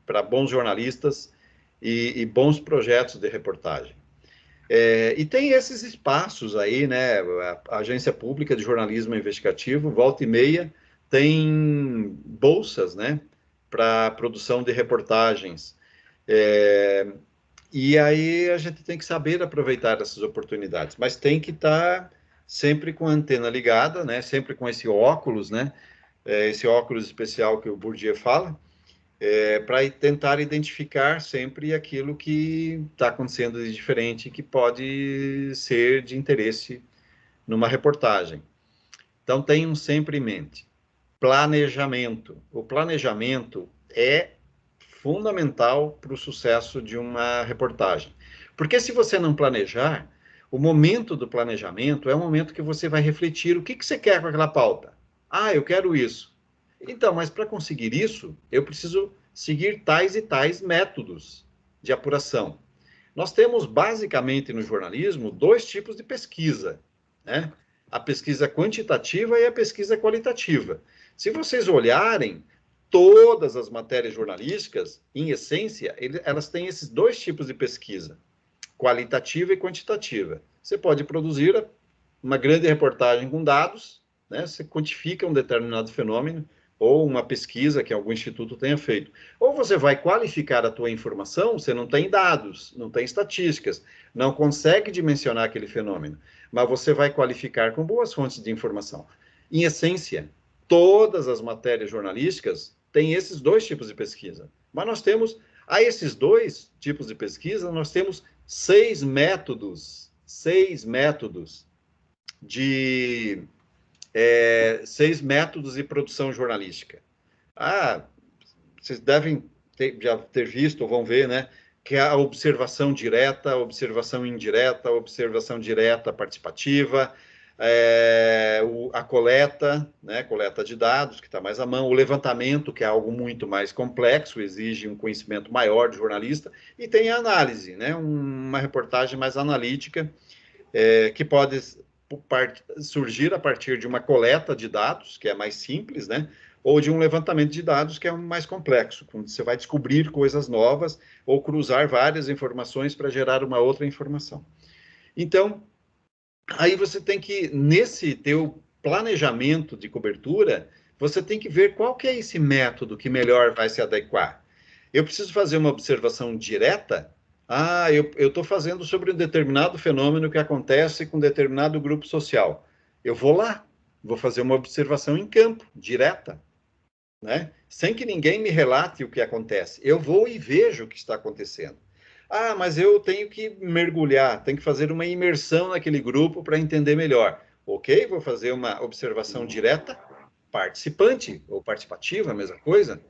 para bons jornalistas e bons projetos de reportagem. E tem esses espaços aí, né? A Agência Pública de Jornalismo Investigativo, volta e meia, tem bolsas, né? Para produção de reportagens. E aí a gente tem que saber aproveitar essas oportunidades, mas tem que estar sempre com a antena ligada, né? Sempre com esse óculos, né? Esse óculos especial que o Bourdieu fala, para tentar identificar sempre aquilo que está acontecendo de diferente, que pode ser de interesse numa reportagem. Então, tenham sempre em mente. Planejamento. O planejamento é fundamental para o sucesso de uma reportagem. Porque se você não planejar, o momento do planejamento é o momento que você vai refletir o que você quer com aquela pauta. Ah, eu quero isso. Então, mas para conseguir isso, eu preciso seguir tais e tais métodos de apuração. Nós temos, basicamente, no jornalismo, 2 tipos de pesquisa, né? A pesquisa quantitativa e a pesquisa qualitativa. Se vocês olharem, todas as matérias jornalísticas, em essência, elas têm esses 2 tipos de pesquisa, qualitativa e quantitativa. Você pode produzir uma grande reportagem com dados, né? Você quantifica um determinado fenômeno, ou uma pesquisa que algum instituto tenha feito. Ou você vai qualificar a tua informação, você não tem dados, não tem estatísticas, não consegue dimensionar aquele fenômeno, mas você vai qualificar com boas fontes de informação. Em essência, todas as matérias jornalísticas têm esses 2 tipos de pesquisa. Mas nós temos, a esses 2 tipos de pesquisa, nós temos 6 métodos de 6 métodos de produção jornalística. Vocês devem já ter visto, ou vão ver, né? Que é a observação direta, a observação indireta, a observação direta participativa, a coleta, né? Coleta de dados, que está mais à mão, o levantamento, que é algo muito mais complexo, exige um conhecimento maior de jornalista, e tem a análise, né? Uma reportagem mais analítica, que pode surgir a partir de uma coleta de dados, que é mais simples, né? Ou de um levantamento de dados, que é mais complexo, quando você vai descobrir coisas novas ou cruzar várias informações para gerar uma outra informação. Então, aí você tem que, nesse teu planejamento de cobertura, você tem que ver qual que é esse método que melhor vai se adequar. Eu preciso fazer uma observação direta, Ah, eu estou fazendo sobre um determinado fenômeno que acontece com um determinado grupo social. Eu vou lá, vou fazer uma observação em campo, direta, né? Sem que ninguém me relate o que acontece. Eu vou e vejo o que está acontecendo. Ah, mas eu tenho que mergulhar, tenho que fazer uma imersão naquele grupo para entender melhor. Ok, vou fazer uma observação direta, participante ou participativa, a mesma coisa,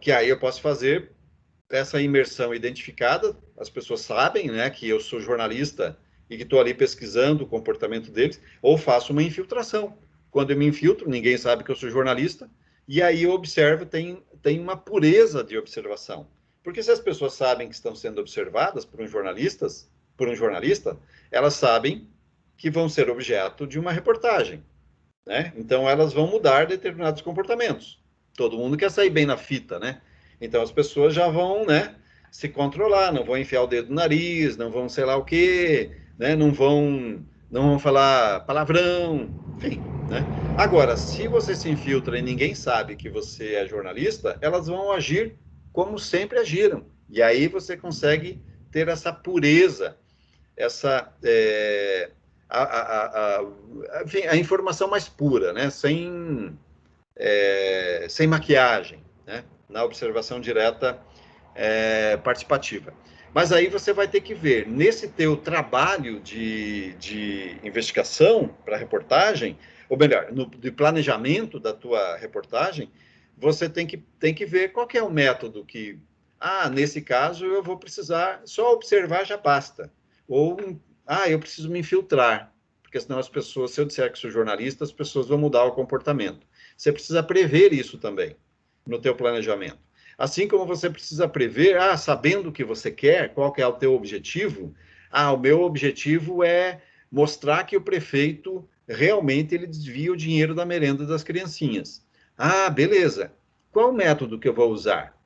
que aí eu posso fazer essa imersão identificada, as pessoas sabem, né, que eu sou jornalista e que estou ali pesquisando o comportamento deles, ou faço uma infiltração. Quando eu me infiltro, ninguém sabe que eu sou jornalista, e aí eu observo, tem uma pureza de observação. Porque se as pessoas sabem que estão sendo observadas por um jornalista, elas sabem que vão ser objeto de uma reportagem, né? Então elas vão mudar determinados comportamentos. Todo mundo quer sair bem na fita, né? Então as pessoas já vão, né, se controlar, não vão enfiar o dedo no nariz, não vão sei lá o quê, né? Não vão falar palavrão, enfim, né? Agora, se você se infiltra e ninguém sabe que você é jornalista, elas vão agir como sempre agiram. E aí você consegue ter essa pureza, essa enfim, a informação mais pura, né? Sem maquiagem, né? Na observação direta participativa. Mas aí você vai ter que ver, nesse teu trabalho de investigação para reportagem, ou melhor, de planejamento da tua reportagem, você tem que ver qual que é o método que, nesse caso eu vou precisar, só observar já basta. Ou, eu preciso me infiltrar, porque senão as pessoas, se eu disser que sou jornalista, as pessoas vão mudar o comportamento. Você precisa prever isso também no teu planejamento. Assim como você precisa prever, sabendo o que você quer, qual que é o teu objetivo. O meu objetivo é mostrar que o prefeito realmente ele desvia o dinheiro da merenda das criancinhas. Beleza. Qual o método que eu vou usar?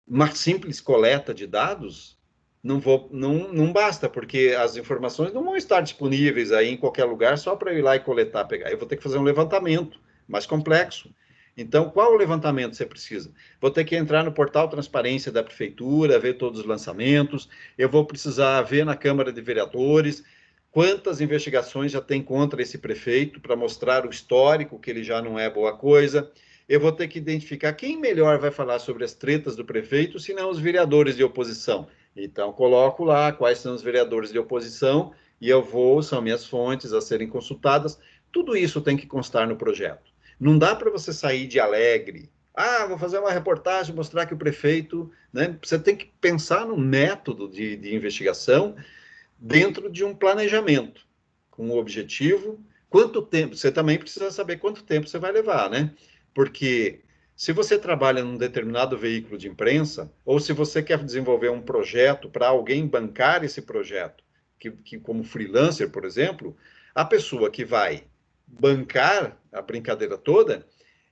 Uma simples coleta de dados? Não basta, porque as informações não vão estar disponíveis aí em qualquer lugar só para eu ir lá e coletar, pegar. Eu vou ter que fazer um levantamento mais complexo. Então, qual o levantamento você precisa? Vou ter que entrar no portal Transparência da Prefeitura, ver todos os lançamentos, eu vou precisar ver na Câmara de Vereadores quantas investigações já tem contra esse prefeito para mostrar o histórico, que ele já não é boa coisa. Eu vou ter que identificar quem melhor vai falar sobre as tretas do prefeito, se não os vereadores de oposição. Então, coloco lá quais são os vereadores de oposição e são minhas fontes a serem consultadas. Tudo isso tem que constar no projeto. Não dá para você sair de alegre. Vou fazer uma reportagem, mostrar que o prefeito. Né? Você tem que pensar no método de investigação dentro de um planejamento, com o objetivo. Quanto tempo? Você também precisa saber quanto tempo você vai levar, né? Porque se você trabalha num determinado veículo de imprensa, ou se você quer desenvolver um projeto para alguém bancar esse projeto, que como freelancer, por exemplo, a pessoa que vai bancar a brincadeira toda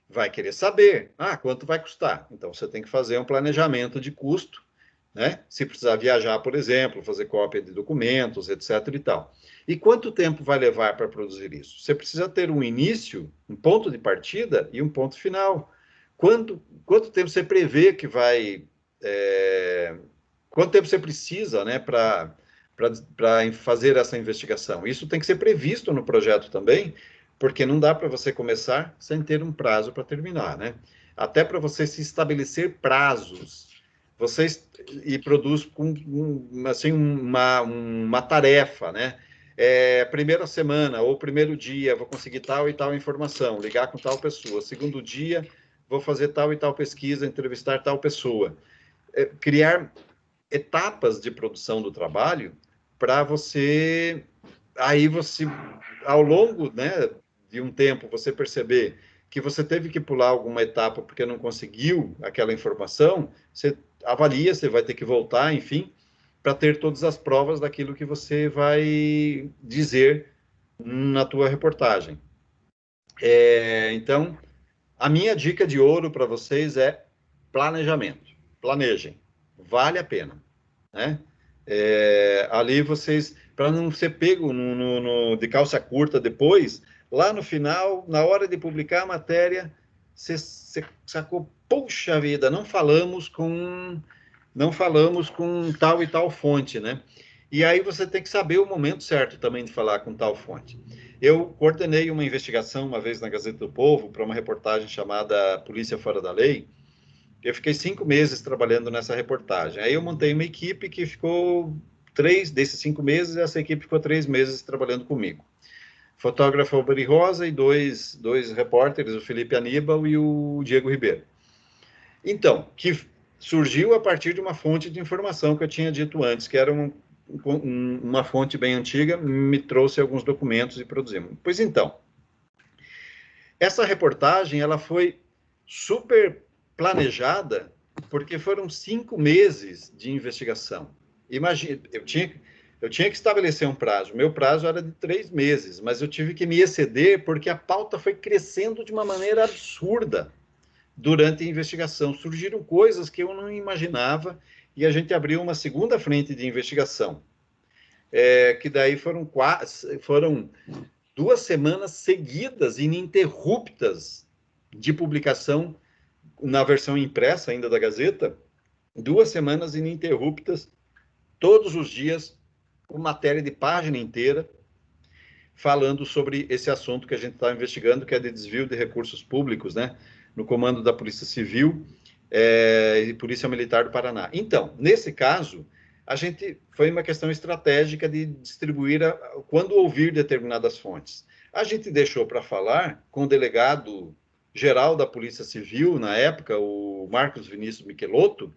vai querer saber, quanto vai custar. Então, você tem que fazer um planejamento de custo, né? Se precisar viajar, por exemplo, fazer cópia de documentos, etc. e tal. E quanto tempo vai levar para produzir isso? Você precisa ter um início, um ponto de partida e um ponto final. Quanto tempo você prevê que vai... quanto tempo você precisa, né, para fazer essa investigação? Isso tem que ser previsto no projeto também, porque não dá para você começar sem ter um prazo para terminar, né? Até para você se estabelecer prazos, você e produz com assim uma tarefa, né? Primeira semana ou primeiro dia vou conseguir tal e tal informação, ligar com tal pessoa. Segundo dia vou fazer tal e tal pesquisa, entrevistar tal pessoa. Criar etapas de produção do trabalho para você, ao longo, né, de um tempo, você perceber que você teve que pular alguma etapa porque não conseguiu aquela informação, você avalia, você vai ter que voltar, enfim, para ter todas as provas daquilo que você vai dizer na tua reportagem. Então, a minha dica de ouro para vocês é planejamento. Planejem, vale a pena, né? Ali vocês, para não ser pego de calça curta depois, lá no final, na hora de publicar a matéria, você sacou, puxa vida, não falamos não falamos com tal e tal fonte, né? E aí você tem que saber o momento certo também de falar com tal fonte. Eu coordenei uma investigação uma vez na Gazeta do Povo para uma reportagem chamada Polícia Fora da Lei. Eu fiquei 5 meses trabalhando nessa reportagem. Aí eu montei uma equipe que ficou 3 desses 5 meses, essa equipe ficou 3 meses trabalhando comigo. Fotógrafo Alberi Rosa e dois repórteres, o Felipe Aníbal e o Diego Ribeiro. Então, que surgiu a partir de uma fonte de informação que eu tinha dito antes, que era uma fonte bem antiga, me trouxe alguns documentos e produzimos. Pois então, essa reportagem ela foi super planejada, porque foram 5 meses de investigação. Imagina, eu tinha que estabelecer um prazo. Meu prazo era de 3 meses, mas eu tive que me exceder porque a pauta foi crescendo de uma maneira absurda durante a investigação. Surgiram coisas que eu não imaginava e a gente abriu uma segunda frente de investigação, que daí foram 2 semanas seguidas, ininterruptas, de publicação na versão impressa ainda da Gazeta, 2 semanas ininterruptas, todos os dias, uma matéria de página inteira, falando sobre esse assunto que a gente está investigando, que é de desvio de recursos públicos, né, no comando da Polícia Civil e Polícia Militar do Paraná. Então, nesse caso, a gente foi uma questão estratégica de distribuir quando ouvir determinadas fontes. A gente deixou para falar com o delegado geral da Polícia Civil, na época, o Marcos Vinícius Michelotto,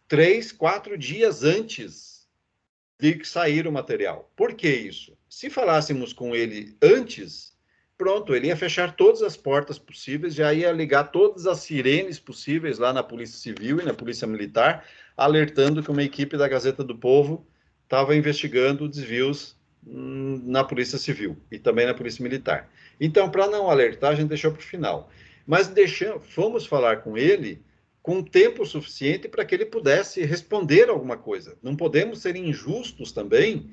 3, 4 dias antes de sair o material. Por que isso? Se falássemos com ele antes, pronto, ele ia fechar todas as portas possíveis, já ia ligar todas as sirenes possíveis lá na Polícia Civil e na Polícia Militar, alertando que uma equipe da Gazeta do Povo estava investigando desvios na Polícia Civil e também na Polícia Militar. Então, para não alertar, a gente deixou para o final. Mas fomos falar com ele com tempo suficiente para que ele pudesse responder alguma coisa. Não podemos ser injustos também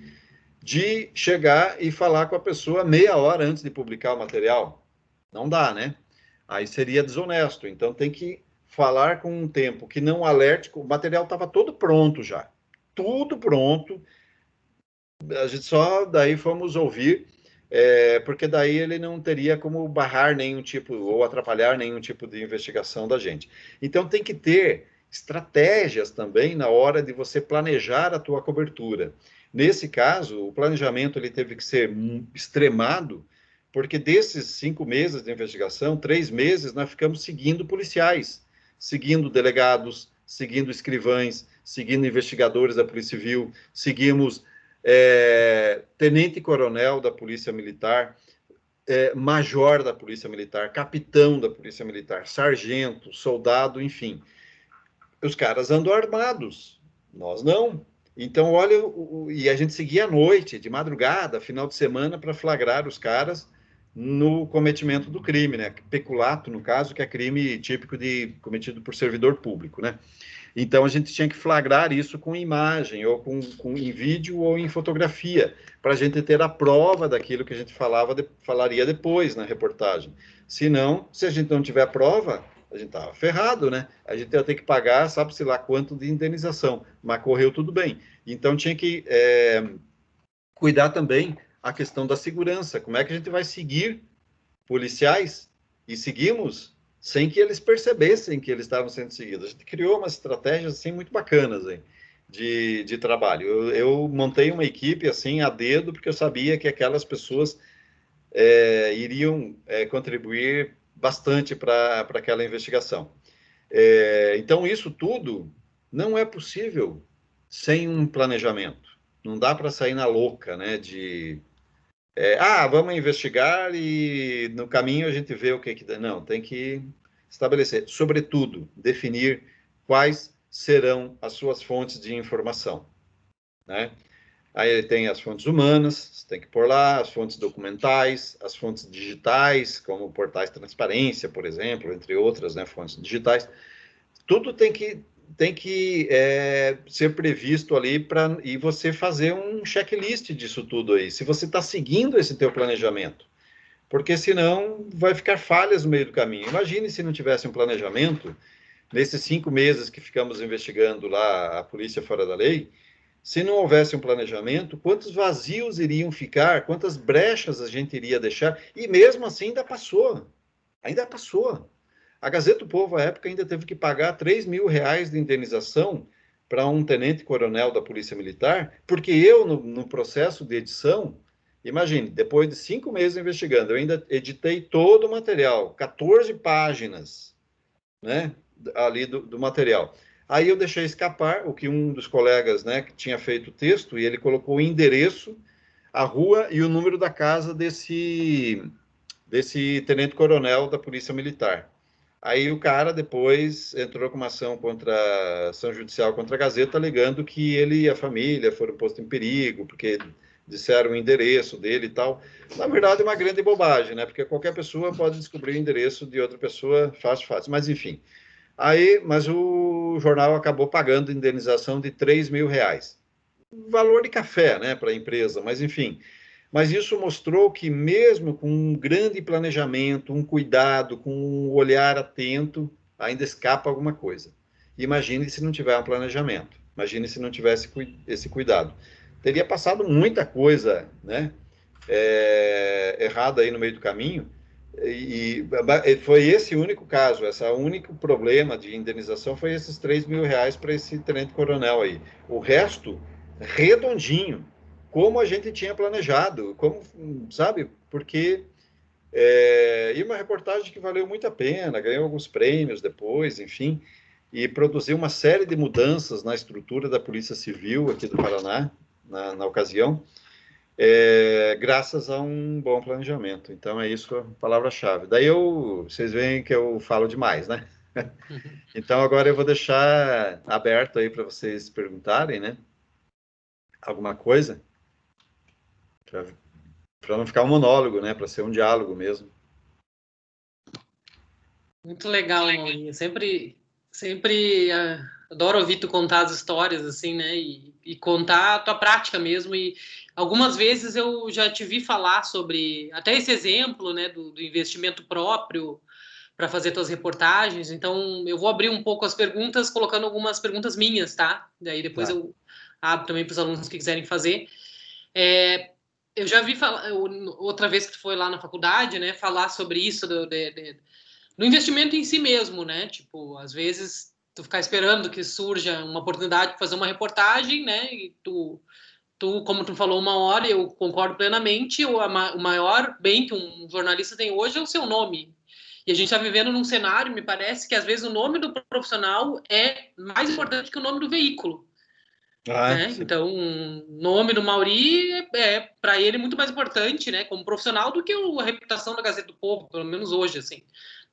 de chegar e falar com a pessoa meia hora antes de publicar o material. Não dá, né? Aí seria desonesto. Então tem que falar com um tempo que não alerte. O material estava todo pronto já. Tudo pronto. A gente só daí fomos ouvir, porque daí ele não teria como barrar nenhum tipo, ou atrapalhar nenhum tipo de investigação da gente. Então tem que ter estratégias também na hora de você planejar a tua cobertura. Nesse caso, o planejamento ele teve que ser extremado, porque desses 5 meses de investigação, 3 meses nós ficamos seguindo policiais, seguindo delegados, seguindo escrivães, seguindo investigadores da Polícia Civil, seguimos tenente-coronel da Polícia Militar, major da Polícia Militar, capitão da Polícia Militar, sargento, soldado, enfim. Os caras andam armados, nós não. Então, olha, e a gente seguia à noite, de madrugada, final de semana, para flagrar os caras no cometimento do crime, né? Peculato, no caso, que é crime típico cometido por servidor público, né? Então, a gente tinha que flagrar isso com imagem, ou em vídeo ou em fotografia, para a gente ter a prova daquilo que a gente falaria depois na reportagem. Senão, se a gente não tiver prova, a gente estava ferrado, né? A gente ia ter que pagar, sabe-se lá quanto de indenização, mas correu tudo bem. Então, tinha que cuidar também a questão da segurança. Como é que a gente vai seguir policiais? E seguimos sem que eles percebessem que eles estavam sendo seguidos. A gente criou umas estratégias assim muito bacanas hein, de trabalho. Eu montei uma equipe assim a dedo porque eu sabia que aquelas pessoas iriam contribuir bastante para aquela investigação. Então isso tudo não é possível sem um planejamento. Não dá para sair na louca, né? Vamos investigar e no caminho a gente vê o que dá. Não, tem que estabelecer, sobretudo, definir quais serão as suas fontes de informação, né? Aí tem as fontes humanas, você tem que pôr lá, as fontes documentais, as fontes digitais, como portais de transparência, por exemplo, entre outras, né, fontes digitais. Tudo tem que ser previsto ali e você fazer um checklist disso tudo aí, se você está seguindo esse teu planejamento, porque senão vai ficar falhas no meio do caminho. Imagine se não tivesse um planejamento nesses 5 meses que ficamos investigando lá a polícia fora da lei, se não houvesse um planejamento, quantos vazios iriam ficar, quantas brechas a gente iria deixar, e mesmo assim ainda passou. Ainda passou. A Gazeta do Povo, à época, ainda teve que pagar R$ 3.000 de indenização para um tenente-coronel da Polícia Militar, porque eu, no processo de edição, imagine, depois de 5 meses investigando, eu ainda editei todo o material, 14 páginas, né, ali do material. Aí eu deixei escapar o que um dos colegas, né, que tinha feito o texto, e ele colocou o endereço, a rua e o número da casa desse tenente-coronel da Polícia Militar. Aí o cara depois entrou com uma ação contra ação judicial contra a Gazeta, alegando que ele e a família foram postos em perigo, porque disseram o endereço dele e tal. Na verdade, é uma grande bobagem, né? Porque qualquer pessoa pode descobrir o endereço de outra pessoa fácil, fácil. Mas, enfim. Mas o jornal acabou pagando indenização de R$ 3.000. Valor de café, né, para a empresa, mas enfim. Mas isso mostrou que mesmo com um grande planejamento, um cuidado, com um olhar atento, ainda escapa alguma coisa. Imagine se não tiver um planejamento. Imagine se não tivesse esse cuidado. Teria passado muita coisa, né, errada aí no meio do caminho. E foi esse único caso, esse único problema de indenização foi esses R$ 3.000 para esse tenente-coronel aí. O resto, redondinho, como a gente tinha planejado, como, sabe, porque e uma reportagem que valeu muito a pena, ganhou alguns prêmios depois, enfim, e produziu uma série de mudanças na estrutura da Polícia Civil aqui do Paraná, na ocasião, graças a um bom planejamento. Então, é isso a palavra-chave. Daí vocês veem que eu falo demais, né? Então, agora eu vou deixar aberto aí para vocês perguntarem, né? Alguma coisa, para não ficar um monólogo, né? Para ser um diálogo mesmo. Muito legal, Maurinho. Sempre adoro ouvir tu contar as histórias, assim, né? E contar a tua prática mesmo. E algumas vezes eu já te vi falar sobre até esse exemplo, né? Do investimento próprio para fazer tuas reportagens. Então, eu vou abrir um pouco as perguntas, colocando algumas perguntas minhas, tá? Daí depois eu abro também para os alunos que quiserem fazer. Eu já vi falar, outra vez que tu foi lá na faculdade, né? Falar sobre isso no investimento em si mesmo, né? Tipo, às vezes tu ficar esperando que surja uma oportunidade para fazer uma reportagem, né? E como tu falou uma hora, eu concordo plenamente, o maior bem que um jornalista tem hoje é o seu nome. E a gente está vivendo num cenário, me parece, que às vezes o nome do profissional é mais importante que o nome do veículo. Né? Então, o nome do Mauri para ele muito mais importante, né, como profissional, do que a reputação da Gazeta do Povo, pelo menos hoje, assim,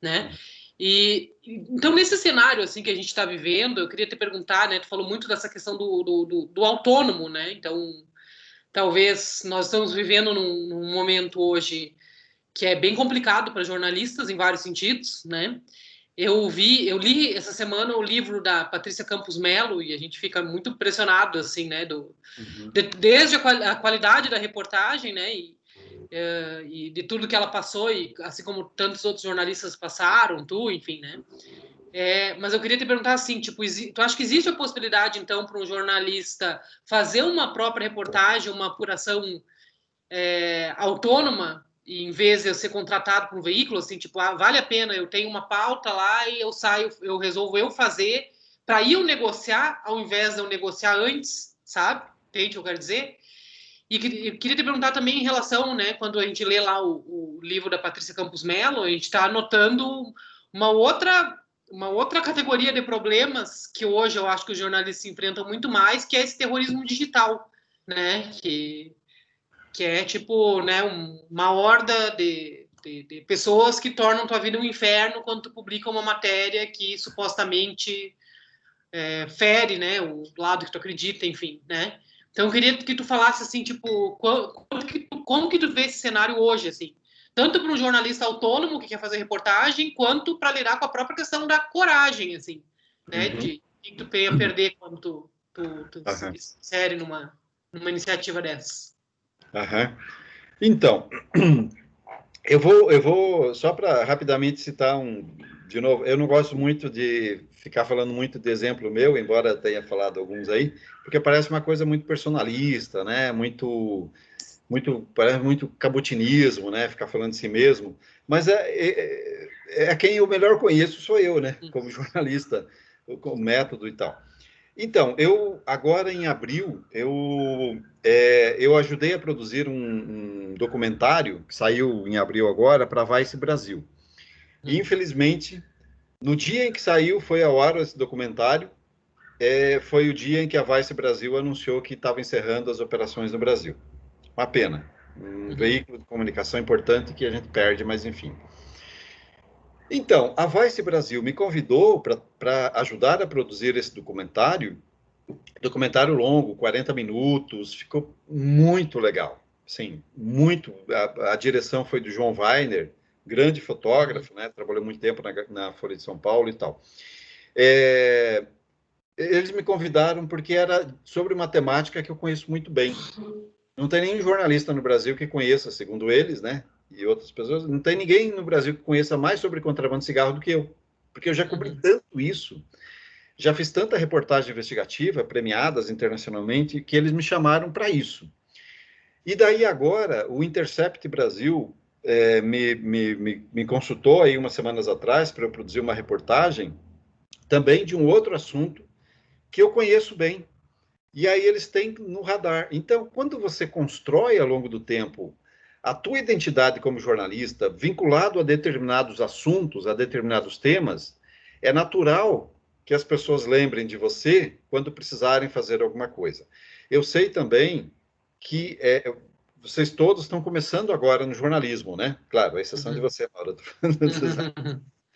né? E então, nesse cenário assim que a gente está vivendo, eu queria te perguntar, né? Tu falou muito dessa questão do autônomo, né? Então, talvez nós estamos vivendo num momento hoje que é bem complicado para jornalistas em vários sentidos, né? Eu li essa semana o livro da Patrícia Campos Melo e a gente fica muito impressionado, assim, né, desde a qualidade da reportagem, né, e de tudo que ela passou, e assim como tantos outros jornalistas passaram, enfim, né. Mas eu queria te perguntar assim, tipo, tu acha que existe a possibilidade, então, para um jornalista fazer uma própria reportagem, uma apuração autônoma, e em vez de eu ser contratado por um veículo, assim, tipo, vale a pena, eu tenho uma pauta lá e eu resolvo eu fazer para eu negociar, ao invés de eu negociar antes, sabe? Entende o que eu quero dizer? E queria te perguntar também em relação, né, quando a gente lê lá o livro da Patrícia Campos Melo, a gente está anotando uma outra categoria de problemas que hoje eu acho que os jornalistas enfrentam muito mais, que é esse terrorismo digital, né, que é tipo, né, uma horda de pessoas que tornam tua vida um inferno quando tu publica uma matéria que supostamente fere, né, o lado que tu acredita, enfim, né? Então eu queria que tu falasse assim, tipo, como que tu vê esse cenário hoje, assim, tanto para um jornalista autônomo que quer fazer reportagem, quanto para lidar com a própria questão da coragem, assim, né, de que tu tem a perder quando tu se insere numa iniciativa dessas. Então, Eu vou só para rapidamente citar de novo, eu não gosto muito de ficar falando muito de exemplo meu, embora tenha falado alguns aí, porque parece uma coisa muito personalista, né? Parece muito cabutinismo, né? Ficar falando de si mesmo. Mas quem eu melhor conheço sou eu, né? Como jornalista, com método e tal. Então, eu agora em abril eu ajudei a produzir um documentário que saiu em abril agora para a Vice Brasil. E, infelizmente, no dia em que saiu, foi ao ar esse documentário, foi o dia em que a Vice Brasil anunciou que estava encerrando as operações no Brasil. Uma pena. Um Uhum. veículo de comunicação importante que a gente perde, mas enfim. Então, a Vice Brasil me convidou para ajudar a produzir esse documentário longo, 40 minutos, ficou muito legal. Sim, muito. A direção foi do João Weiner, grande Uhum. fotógrafo, né? Trabalhou muito tempo na Folha de São Paulo e tal. É, eles me convidaram porque era sobre uma temática que eu conheço muito bem. Não tem nenhum jornalista no Brasil que conheça, segundo eles, né? E outras pessoas, não tem ninguém no Brasil que conheça mais sobre contrabando de cigarro do que eu. Porque eu já cobri Uhum. tanto isso, já fiz tanta reportagem investigativa, premiadas internacionalmente, que eles me chamaram para isso. E daí agora, o Intercept Brasil me consultou aí umas semanas atrás para eu produzir uma reportagem também de um outro assunto que eu conheço bem. E aí eles têm no radar. Então, quando você constrói ao longo do tempo a tua identidade como jornalista, vinculado a determinados assuntos, a determinados temas, é natural que as pessoas lembrem de você quando precisarem fazer alguma coisa. Eu sei também que vocês todos estão começando agora no jornalismo, né? Claro, a exceção de Uhum. você, Maura.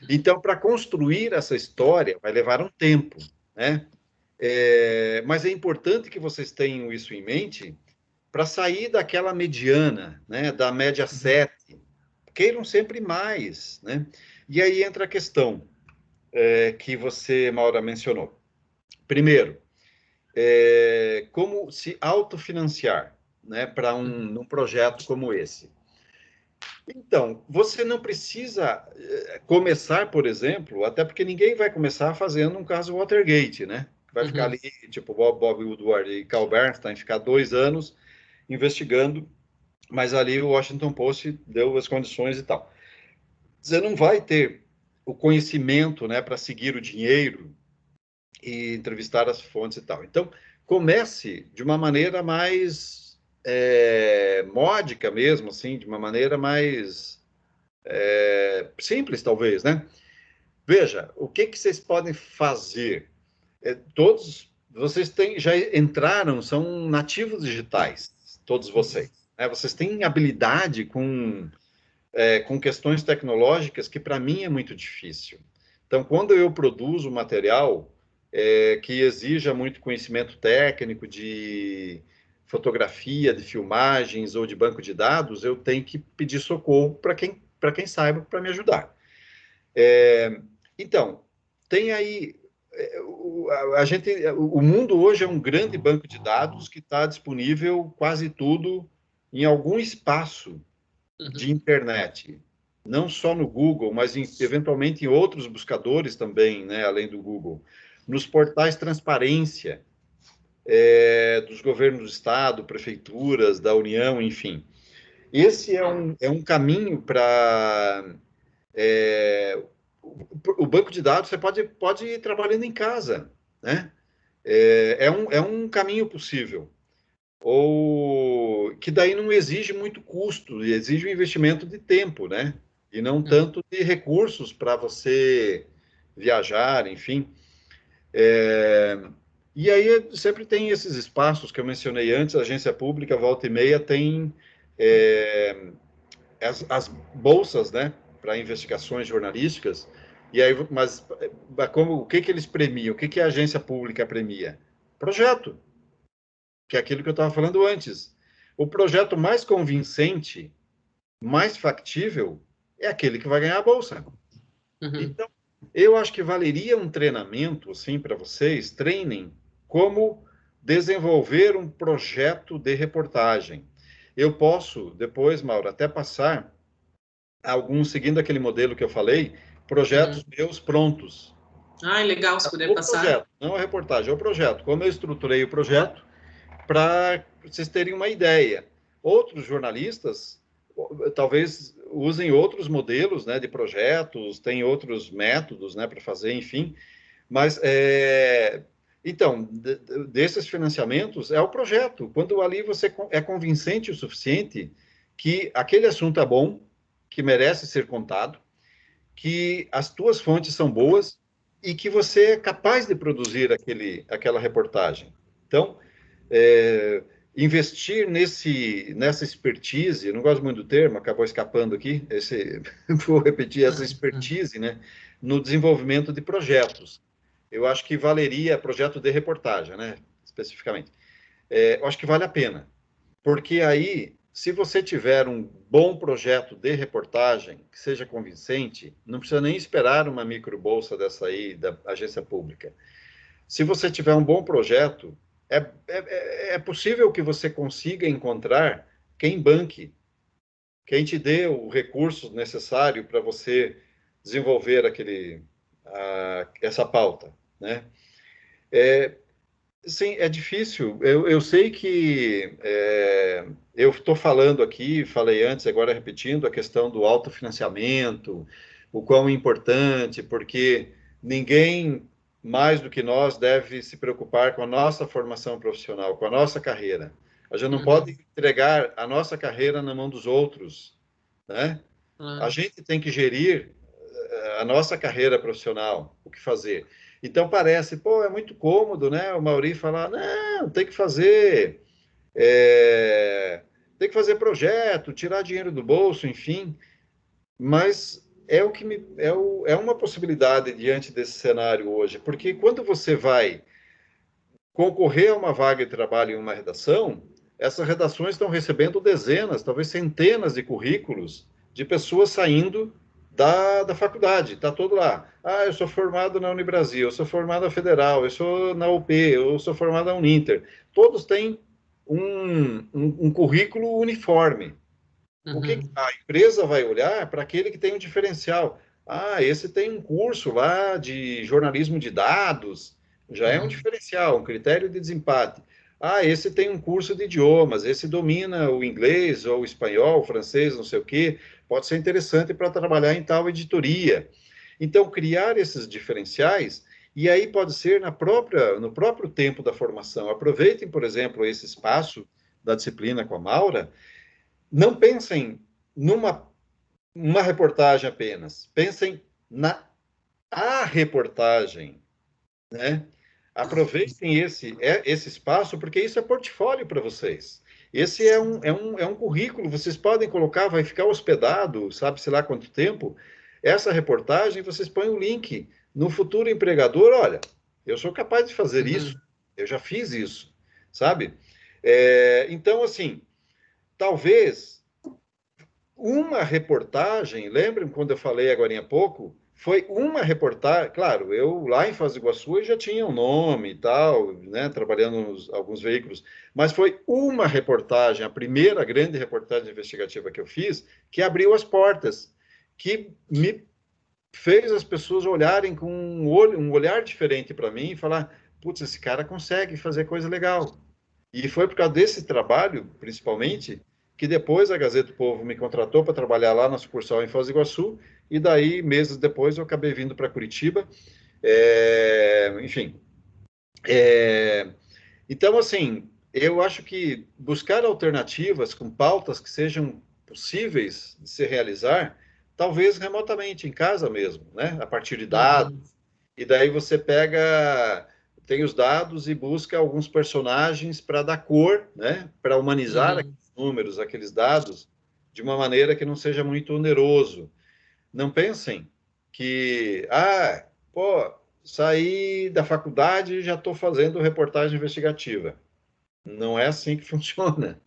Então, para construir essa história, vai levar um tempo, né? Mas é importante que vocês tenham isso em mente para sair daquela mediana, né, da média Uhum. 7, queiram sempre mais, né? E aí entra a questão que você, Maura, mencionou. Primeiro, como se autofinanciar, né, para Uhum. um projeto como esse. Então, você não precisa começar, por exemplo, até porque ninguém vai começar fazendo um caso Watergate, né? Vai ficar Uhum. ali, tipo Bob Woodward e Carl Bernstein, ficar 2 anos investigando, mas ali o Washington Post deu as condições e tal. Você não vai ter o conhecimento, né, para seguir o dinheiro e entrevistar as fontes e tal. Então, comece de uma maneira mais módica mesmo, assim, de uma maneira mais simples, talvez, né? Veja, o que que vocês podem fazer? Todos vocês já entraram, são nativos digitais, todos Uhum. vocês. Né? Vocês têm habilidade com questões tecnológicas que para mim é muito difícil. Então, quando eu produzo material que exija muito conhecimento técnico de fotografia, de filmagens ou de banco de dados, eu tenho que pedir socorro para quem saiba para me ajudar. Então, tem aí o mundo hoje é um grande banco de dados que está disponível quase tudo em algum espaço de Uhum. internet, não só no Google, mas eventualmente em outros buscadores também, né, além do Google, nos portais transparência dos governos do estado, prefeituras, da União, enfim. Esse é um caminho para o banco de dados. Você pode ir trabalhando em casa, né? É um caminho possível. Ou que daí não exige muito custo, exige um investimento de tempo, né? E não Uhum. tanto de recursos para você viajar, enfim. E aí sempre tem esses espaços que eu mencionei antes, a agência pública, volta e meia, tem é, as bolsas, né, para investigações jornalísticas. E aí, mas o que que eles premiam? O que que a agência pública premia? Projeto, que é aquilo que eu estava falando antes. O projeto mais convincente, mais factível, é aquele que vai ganhar a bolsa. Uhum. Então, eu acho que valeria um treinamento, assim, para vocês, treinem como desenvolver um projeto de reportagem. Eu posso, depois, Mauro, até passar alguns, seguindo aquele modelo que eu falei, projetos meus prontos. Ah, legal, se puder O passar. projeto, não a reportagem, é o projeto. Como eu estruturei o projeto, para vocês terem uma ideia. Outros jornalistas talvez usem outros modelos, né, de projetos, tem outros métodos, né, para fazer, enfim. Mas, então, desses financiamentos, é o projeto. Quando ali você é convincente o suficiente que aquele assunto é bom, que merece ser contado, que as tuas fontes são boas e que você é capaz de produzir aquela reportagem. Então, é, investir nessa expertise, não gosto muito do termo, acabou escapando aqui, vou repetir, essa expertise, né, no desenvolvimento de projetos. Eu acho que valeria, projeto de reportagem, né, especificamente. Eu acho que vale a pena, porque aí, se você tiver um bom projeto de reportagem, que seja convincente, não precisa nem esperar uma microbolsa dessa aí, da agência pública. Se você tiver um bom projeto, é possível que você consiga encontrar quem banque, quem te dê o recurso necessário para você desenvolver essa pauta, né? É, sim, é difícil. Eu sei que eu estou falando aqui, falei antes, agora repetindo, a questão do autofinanciamento, o quão importante, porque ninguém mais do que nós deve se preocupar com a nossa formação profissional, com a nossa carreira. A gente não pode entregar a nossa carreira na mão dos outros, né? A gente tem que gerir a nossa carreira profissional, o que fazer. Então parece, pô, é muito cômodo, né? O Mauri falar, não, é, tem que fazer projeto, tirar dinheiro do bolso, enfim. Mas é o que é uma possibilidade diante desse cenário hoje, porque quando você vai concorrer a uma vaga de trabalho em uma redação, essas redações estão recebendo dezenas, talvez centenas de currículos de pessoas saindo da faculdade, está todo lá. Ah, eu sou formado na Unibrasil, eu sou formado na Federal, eu sou na UP, eu sou formado na Uninter. Todos têm um currículo uniforme. O que a empresa vai olhar para aquele que tem um diferencial? Ah, esse tem um curso lá de jornalismo de dados, já é um diferencial, um critério de desempate. Ah, esse tem um curso de idiomas, esse domina o inglês ou o espanhol, o francês, não sei o quê, pode ser interessante para trabalhar em tal editoria. Então, criar esses diferenciais, e aí pode ser no próprio tempo da formação. Aproveitem, por exemplo, esse espaço da disciplina com a Maura, não pensem numa uma reportagem apenas, pensem na a reportagem, né? Aproveitem esse espaço, porque isso é portfólio para vocês. Esse é um currículo, vocês podem colocar, vai ficar hospedado, sabe-se lá quanto tempo. Essa reportagem, vocês põem o link. No futuro empregador, olha, eu sou capaz de fazer isso, eu já fiz isso, sabe? Então, assim, talvez uma reportagem, lembram quando eu falei agora há pouco? Foi uma reportagem, claro, eu lá em Foz do Iguaçu eu já tinha um nome e tal, né, trabalhando nos alguns veículos, mas foi uma reportagem, a primeira grande reportagem investigativa que eu fiz, que abriu as portas, que me fez as pessoas olharem com um olhar diferente para mim e falar, putz, esse cara consegue fazer coisa legal. E foi por causa desse trabalho, principalmente, que depois a Gazeta do Povo me contratou para trabalhar lá na sucursal em Foz do Iguaçu, e daí, meses depois, eu acabei vindo para Curitiba. Enfim. Então, assim, eu acho que buscar alternativas com pautas que sejam possíveis de se realizar, talvez remotamente, em casa mesmo, né? A partir de dados, e daí você tem os dados e busca alguns personagens para dar cor, né? Para humanizar aqueles números, aqueles dados, de uma maneira que não seja muito oneroso. Não pensem que, pô, saí da faculdade e já estou fazendo reportagem investigativa. Não é assim que funciona.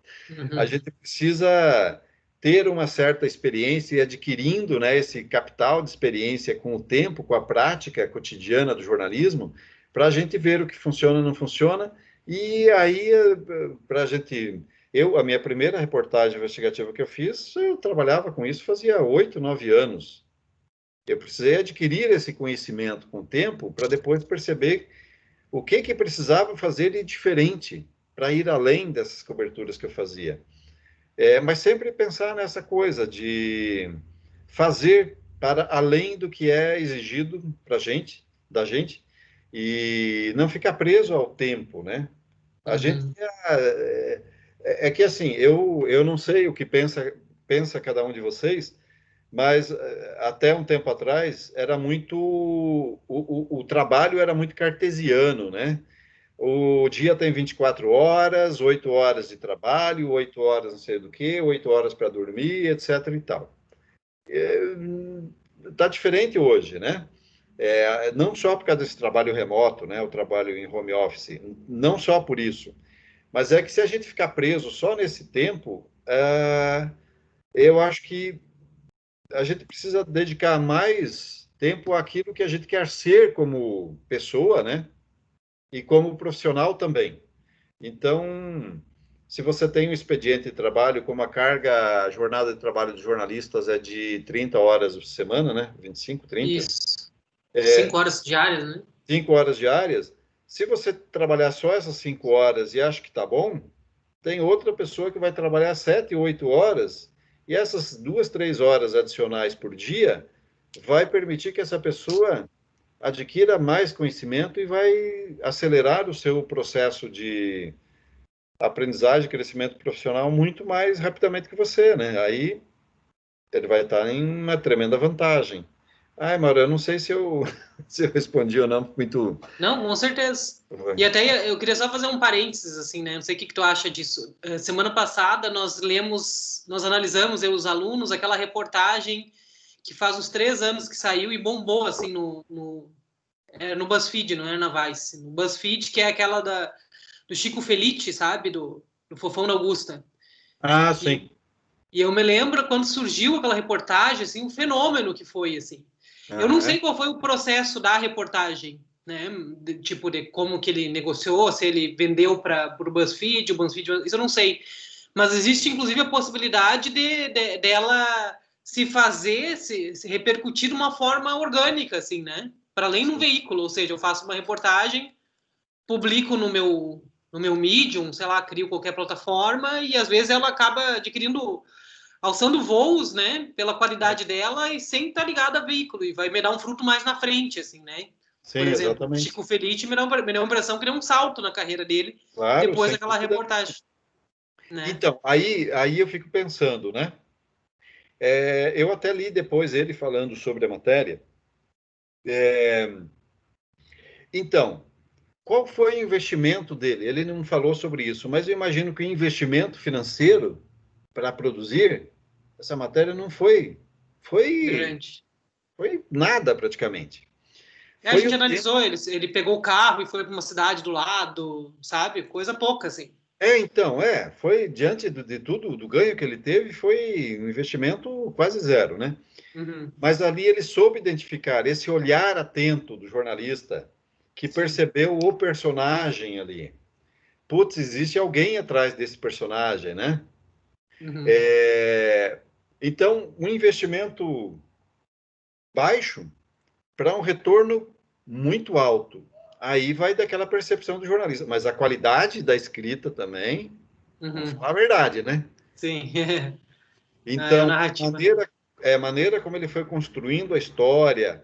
A gente precisa ter uma certa experiência e adquirindo, né, esse capital de experiência com o tempo, com a prática cotidiana do jornalismo, para a gente ver o que funciona e não funciona, e aí para a gente A minha primeira reportagem investigativa que eu fiz, eu trabalhava com isso fazia 8, 9 anos. Eu precisei adquirir esse conhecimento com o tempo para depois perceber o que precisava fazer de diferente para ir além dessas coberturas que eu fazia. Mas sempre pensar nessa coisa de fazer para além do que é exigido da gente, e não ficar preso ao tempo, né? A gente Uhum. é que assim, eu não sei o que pensa cada um de vocês, mas até um tempo atrás era muito o trabalho era muito cartesiano, né? O dia tem 24 horas, 8 horas de trabalho, 8 horas não sei do que, 8 horas para dormir, etc e tal. Tá diferente hoje, né? Não só por causa desse trabalho remoto, né? O trabalho em home office, não só por isso, mas é que se a gente ficar preso só nesse tempo, eu acho que a gente precisa dedicar mais tempo àquilo que a gente quer ser como pessoa, né? E como profissional também. Então, se você tem um expediente de trabalho, como a jornada de trabalho de jornalistas é de 30 horas por semana, né? 25, 30, Isso. 5 horas diárias, né? 5 horas diárias. Se você trabalhar só essas 5 horas e acha que está bom, tem outra pessoa que vai trabalhar 7, 8 horas, e essas 2, 3 horas adicionais por dia vai permitir que essa pessoa adquira mais conhecimento e vai acelerar o seu processo de aprendizagem, crescimento profissional muito mais rapidamente que você, né? Aí ele vai estar em uma tremenda vantagem. Ai, Mauro, eu não sei se eu, se eu respondi ou não muito. Não, com certeza. E até eu queria só fazer um parênteses, assim, né? Não sei o que tu acha disso. Semana passada nós analisamos, eu e os alunos, aquela reportagem que faz uns 3 anos que saiu e bombou, assim, no BuzzFeed, não é na Vice. No BuzzFeed, que é aquela do Chico Felitti, sabe? Do Fofão da Augusta. Ah, E, sim. e eu me lembro quando surgiu aquela reportagem, assim, um fenômeno que foi, assim. Eu não Aham. sei qual foi o processo da reportagem, né? Tipo, de como que ele negociou, se ele vendeu para o BuzzFeed, isso eu não sei. Mas existe, inclusive, a possibilidade dela se fazer, se repercutir de uma forma orgânica, assim, né? Para além de um Sim. veículo, ou seja, eu faço uma reportagem, publico no meu Medium, sei lá, crio qualquer plataforma e às vezes ela acaba alçando voos, né, pela qualidade dela e sem estar ligada a veículo e vai me dar um fruto mais na frente, assim, né? Por Sim, exemplo, exatamente. Chico Felitti me deu a impressão que deu um salto na carreira dele Claro, depois sem daquela dúvida. reportagem, né? Então, aí eu fico pensando, né? Eu até li depois ele falando sobre a matéria. Então, qual foi o investimento dele? Ele não falou sobre isso, mas eu imagino que o investimento financeiro para produzir essa matéria não foi, Grande. foi nada praticamente. A Foi gente o tempo. analisou, ele pegou o carro e foi para uma cidade do lado, sabe? Coisa pouca, assim. Então, foi diante de tudo, do ganho que ele teve, foi um investimento quase zero, né? Uhum, Mas ali ele soube identificar esse olhar atento do jornalista que sim. percebeu o personagem ali. Putz, existe alguém atrás desse personagem, né? Uhum, É, Então, um investimento baixo para um retorno muito alto. Aí vai daquela percepção do jornalista. Mas a qualidade da escrita também, vamos uhum, falar a verdade, né? sim. É a Então, narrativa, né? a maneira como ele foi construindo a história,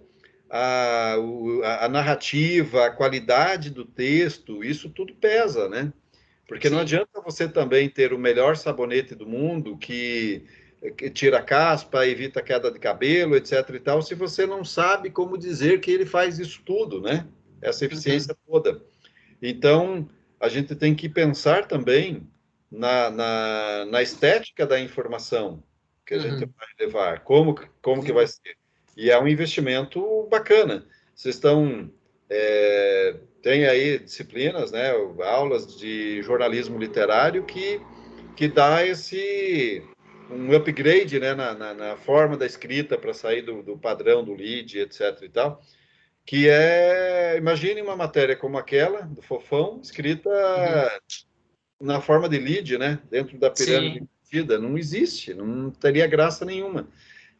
a narrativa, a qualidade do texto, isso tudo pesa, né? Porque não Sim. adianta você também ter o melhor sabonete do mundo que tira caspa, evita queda de cabelo, etc e tal, se você não sabe como dizer que ele faz isso tudo, né? Essa Uhum, eficiência toda. Então, a gente tem que pensar também na estética da informação que a gente uhum. vai levar, como que vai ser. E é um investimento bacana. Vocês tem aí disciplinas, né, aulas de jornalismo literário que dá um upgrade, né, na forma da escrita para sair do padrão do lead, etc e tal, imagine uma matéria como aquela, do Fofão, escrita na forma de lead, né? Dentro da pirâmide invertida, não existe, não teria graça nenhuma.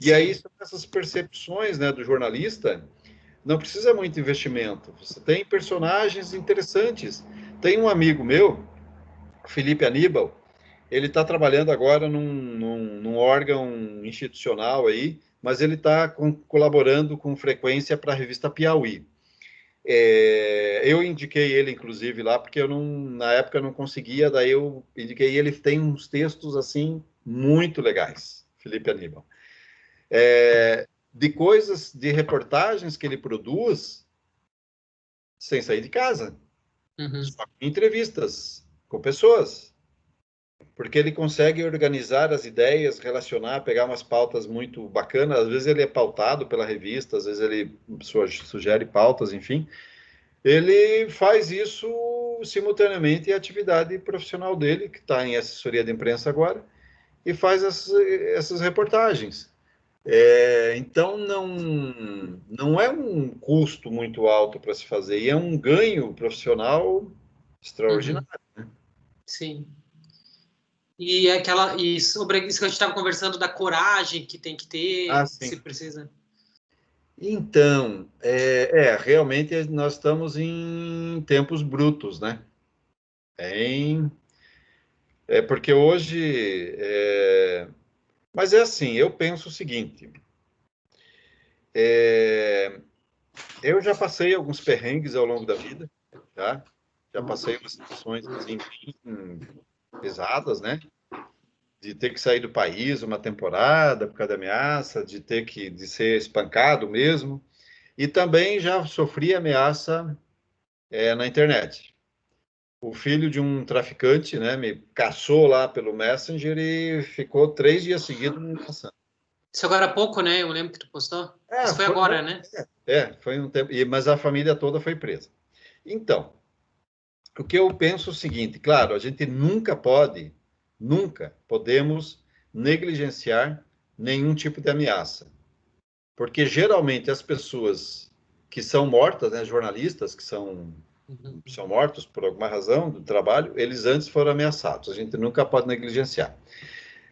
E aí, são essas percepções, né, do jornalista, não precisa muito investimento. Você tem personagens interessantes. Tem um amigo meu, Felipe Aníbal, ele está trabalhando agora num órgão institucional aí, mas ele está colaborando com frequência para a revista Piauí. Eu indiquei ele, inclusive, lá, porque na época eu não conseguia, daí eu indiquei ele, tem uns textos, assim, muito legais, Felipe Aníbal. De coisas, de reportagens que ele produz sem sair de casa, só com entrevistas com pessoas, porque ele consegue organizar as ideias, relacionar, pegar umas pautas muito bacanas, às vezes ele é pautado pela revista, às vezes ele sugere pautas, enfim. Ele faz isso simultaneamente em atividade profissional dele, que está em assessoria de imprensa agora, e faz essas reportagens. Então, não é um custo muito alto para se fazer, e é um ganho profissional extraordinário. Né? Sim. E sobre isso que a gente estava conversando da coragem que tem que ter, se precisa. Então, realmente nós estamos em tempos brutos, né? Porque hoje... Mas é assim, eu penso o seguinte... eu já passei alguns perrengues ao longo da vida, tá? Já passei umas situações assim, bem pesadas, né? De ter que sair do país uma temporada por causa da ameaça, de ser espancado mesmo. E também já sofri ameaça na internet. O filho de um traficante, né, me caçou lá pelo Messenger e ficou 3 dias seguidos me caçando. Isso agora há pouco, né? Eu lembro que tu postou. Isso foi agora, né? Foi um tempo. Mas a família toda foi presa. Então, o que eu penso é o seguinte, claro, a gente nunca podemos negligenciar nenhum tipo de ameaça. Porque geralmente as pessoas que são mortas, né, jornalistas que são mortos por alguma razão do trabalho, eles antes foram ameaçados. A gente nunca pode negligenciar.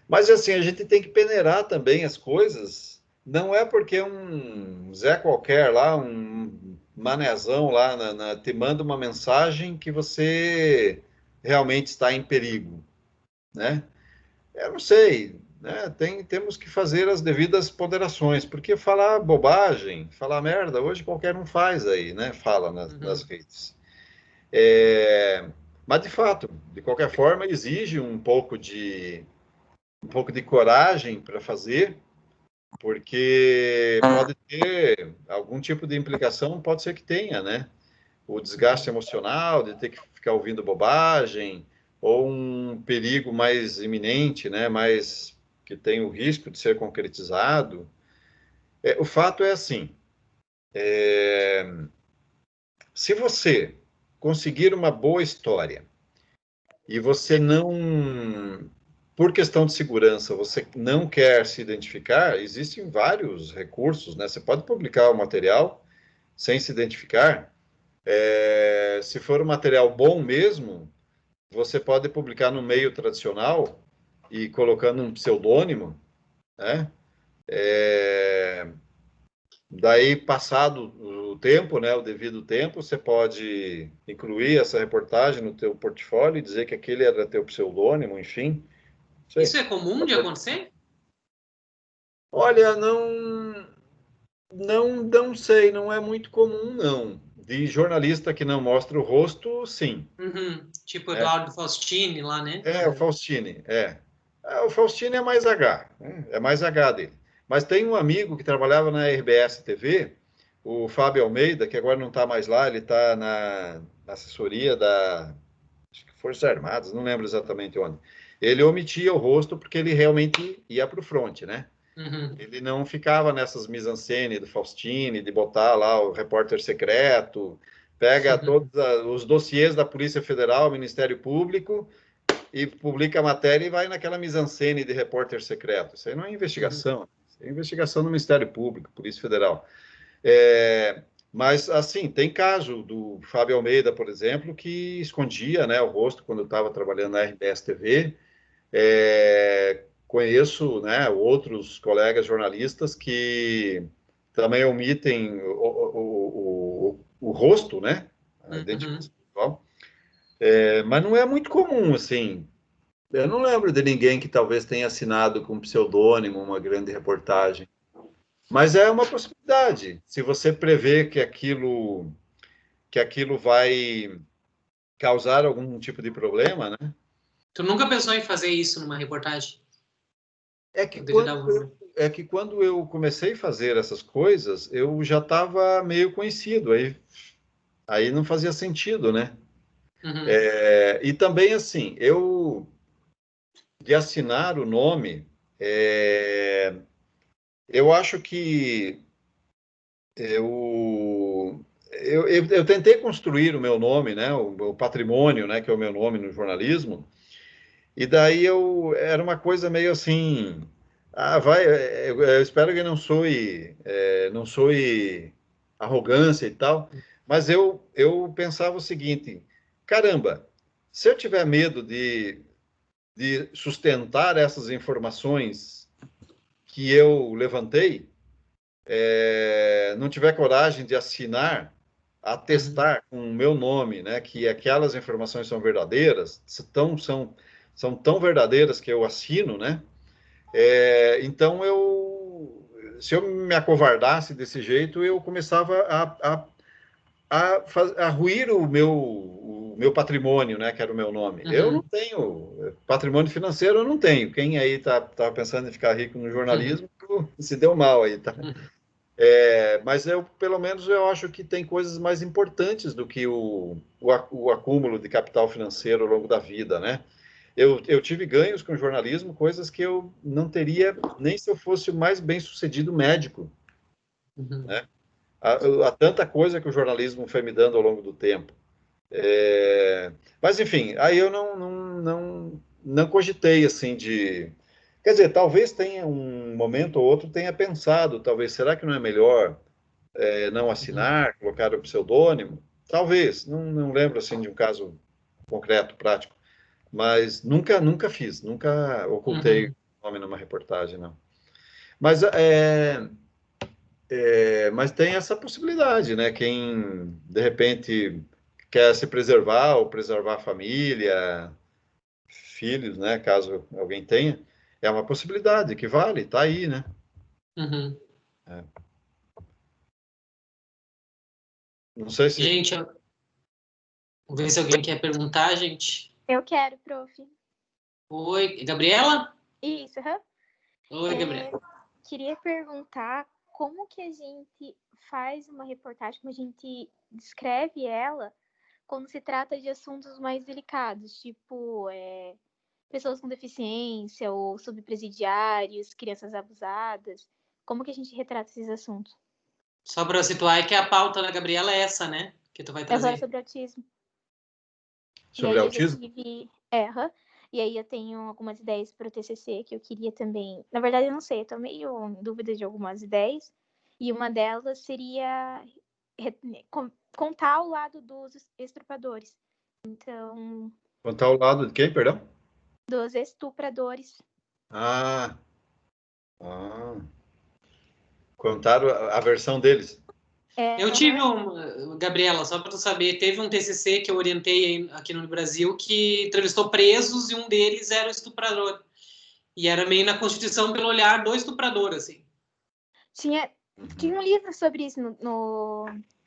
Mas assim, a gente tem que peneirar também as coisas. Não é porque um Zé qualquer lá, um manezão lá, te manda uma mensagem que você realmente está em perigo, né? Eu não sei, né? Temos que fazer as devidas ponderações, porque falar bobagem, falar merda, hoje qualquer um faz aí, né? Fala nas redes. Mas, de fato, de qualquer forma, exige um pouco de coragem para fazer, porque pode ter algum tipo de implicação, pode ser que tenha, né? O desgaste emocional de ter que ficar ouvindo bobagem, ou um perigo mais iminente, né? Mais que tem o risco de ser concretizado. O fato é assim, se você conseguir uma boa história e você não, por questão de segurança, você não quer se identificar, existem vários recursos, né? Você pode publicar o material sem se identificar. Se for um material bom mesmo, você pode publicar no meio tradicional e colocando um pseudônimo, né? Daí, passado o tempo, né, o devido tempo, você pode incluir essa reportagem no teu portfólio e dizer que aquele era teu pseudônimo, enfim. Isso é comum de acontecer? Olha, não sei, não é muito comum, não. De jornalista que não mostra o rosto, sim. Tipo Eduardo Faustini lá, né? O Faustini, o Faustini é mais H, né? É mais H dele. Mas tem um amigo que trabalhava na RBS TV, o Fábio Almeida, que agora não está mais lá, ele está na assessoria da Forças Armadas, não lembro exatamente onde. Ele omitia o rosto porque ele realmente ia para o fronte, né? Ele não ficava nessas mise-en-scène do Faustini, de botar lá o repórter secreto, pega todos os dossiês da Polícia Federal, Ministério Público, e publica a matéria e vai naquela mise-en-scène de repórter secreto. Isso aí não é investigação. Isso é investigação do Ministério Público, Polícia Federal. Mas, assim, tem caso do Fábio Almeida, por exemplo, que escondia, né, o rosto quando estava trabalhando na RBS TV. Conheço, né, outros colegas jornalistas que também omitem o rosto, né, a Uhum. identificação visual. Mas não é muito comum, assim. Eu não lembro de ninguém que talvez tenha assinado com pseudônimo uma grande reportagem. Mas é uma possibilidade. Se você prevê que aquilo vai causar algum tipo de problema, né? Tu nunca pensou em fazer isso numa reportagem? É que Poderia dar quando uma... quando eu comecei a fazer essas coisas, eu já estava meio conhecido, aí não fazia sentido, né? Uhum. E também assim, eu de assinar o nome, é, eu acho que eu tentei construir o meu nome, né? O patrimônio, né? Que é o meu nome no jornalismo. E daí era uma coisa meio assim, eu espero que não soe arrogância e tal, mas eu pensava o seguinte, caramba, se eu tiver medo de sustentar essas informações que eu levantei, não tiver coragem de assinar, Uhum. atestar com o meu nome, né, que aquelas informações são verdadeiras, são tão verdadeiras que eu assino, né? Então se eu me acovardasse desse jeito, eu começava a ruir o meu patrimônio, né, que era o meu nome. Eu não Uhum. tenho patrimônio financeiro, eu não tenho. Quem aí tá pensando em ficar rico no Uhum. jornalismo, se deu mal aí, tá? Uhum. Mas pelo menos, eu acho que tem coisas mais importantes do que o acúmulo de capital financeiro ao longo da vida, né? Eu tive ganhos com jornalismo, coisas que eu não teria nem se eu fosse o mais bem-sucedido médico, Uhum. né? Há tanta coisa que o jornalismo foi me dando ao longo do tempo. Mas, enfim, aí eu não cogitei, assim, de... Quer dizer, talvez tenha um momento ou outro tenha pensado, talvez, será que não é melhor não Uhum. assinar, colocar o pseudônimo? Talvez, não lembro assim de um caso concreto, prático, mas nunca fiz, nunca ocultei o Uhum. nome numa reportagem, não. Mas, mas tem essa possibilidade, né? Quem, de repente, quer se preservar ou preservar a família, filhos, né? Caso alguém tenha, é uma possibilidade que vale, tá aí, né? Uhum. É. Não sei se... Gente, vamos ver se alguém quer perguntar, gente. Eu quero, prof. Oi, Gabriela? Isso, aham. Oi, Gabriela. Queria perguntar como que a gente faz uma reportagem, como a gente descreve ela quando se trata de assuntos mais delicados, tipo pessoas com deficiência ou subpresidiários, crianças abusadas. Como que a gente retrata esses assuntos? Só para situar é que a pauta da Gabriela é essa, né? Que tu vai Aham, trazer. sobre autismo. E Sobre aí eu já autismo? tive. Aham. E aí eu tenho algumas ideias para o TCC que eu queria também. Na verdade, eu não sei, eu tô meio em dúvida de algumas ideias. E uma delas seria contar o lado dos estupradores. Então, Contar ao lado de quem, perdão? dos estupradores. Ah, ah. Contaram a versão deles. Eu tive Aham. Gabriela, só para tu saber, teve um TCC que eu orientei aqui no Brasil que entrevistou presos e um deles era o estuprador. E era meio na Constituição pelo olhar do estuprador, assim. Tinha um livro sobre isso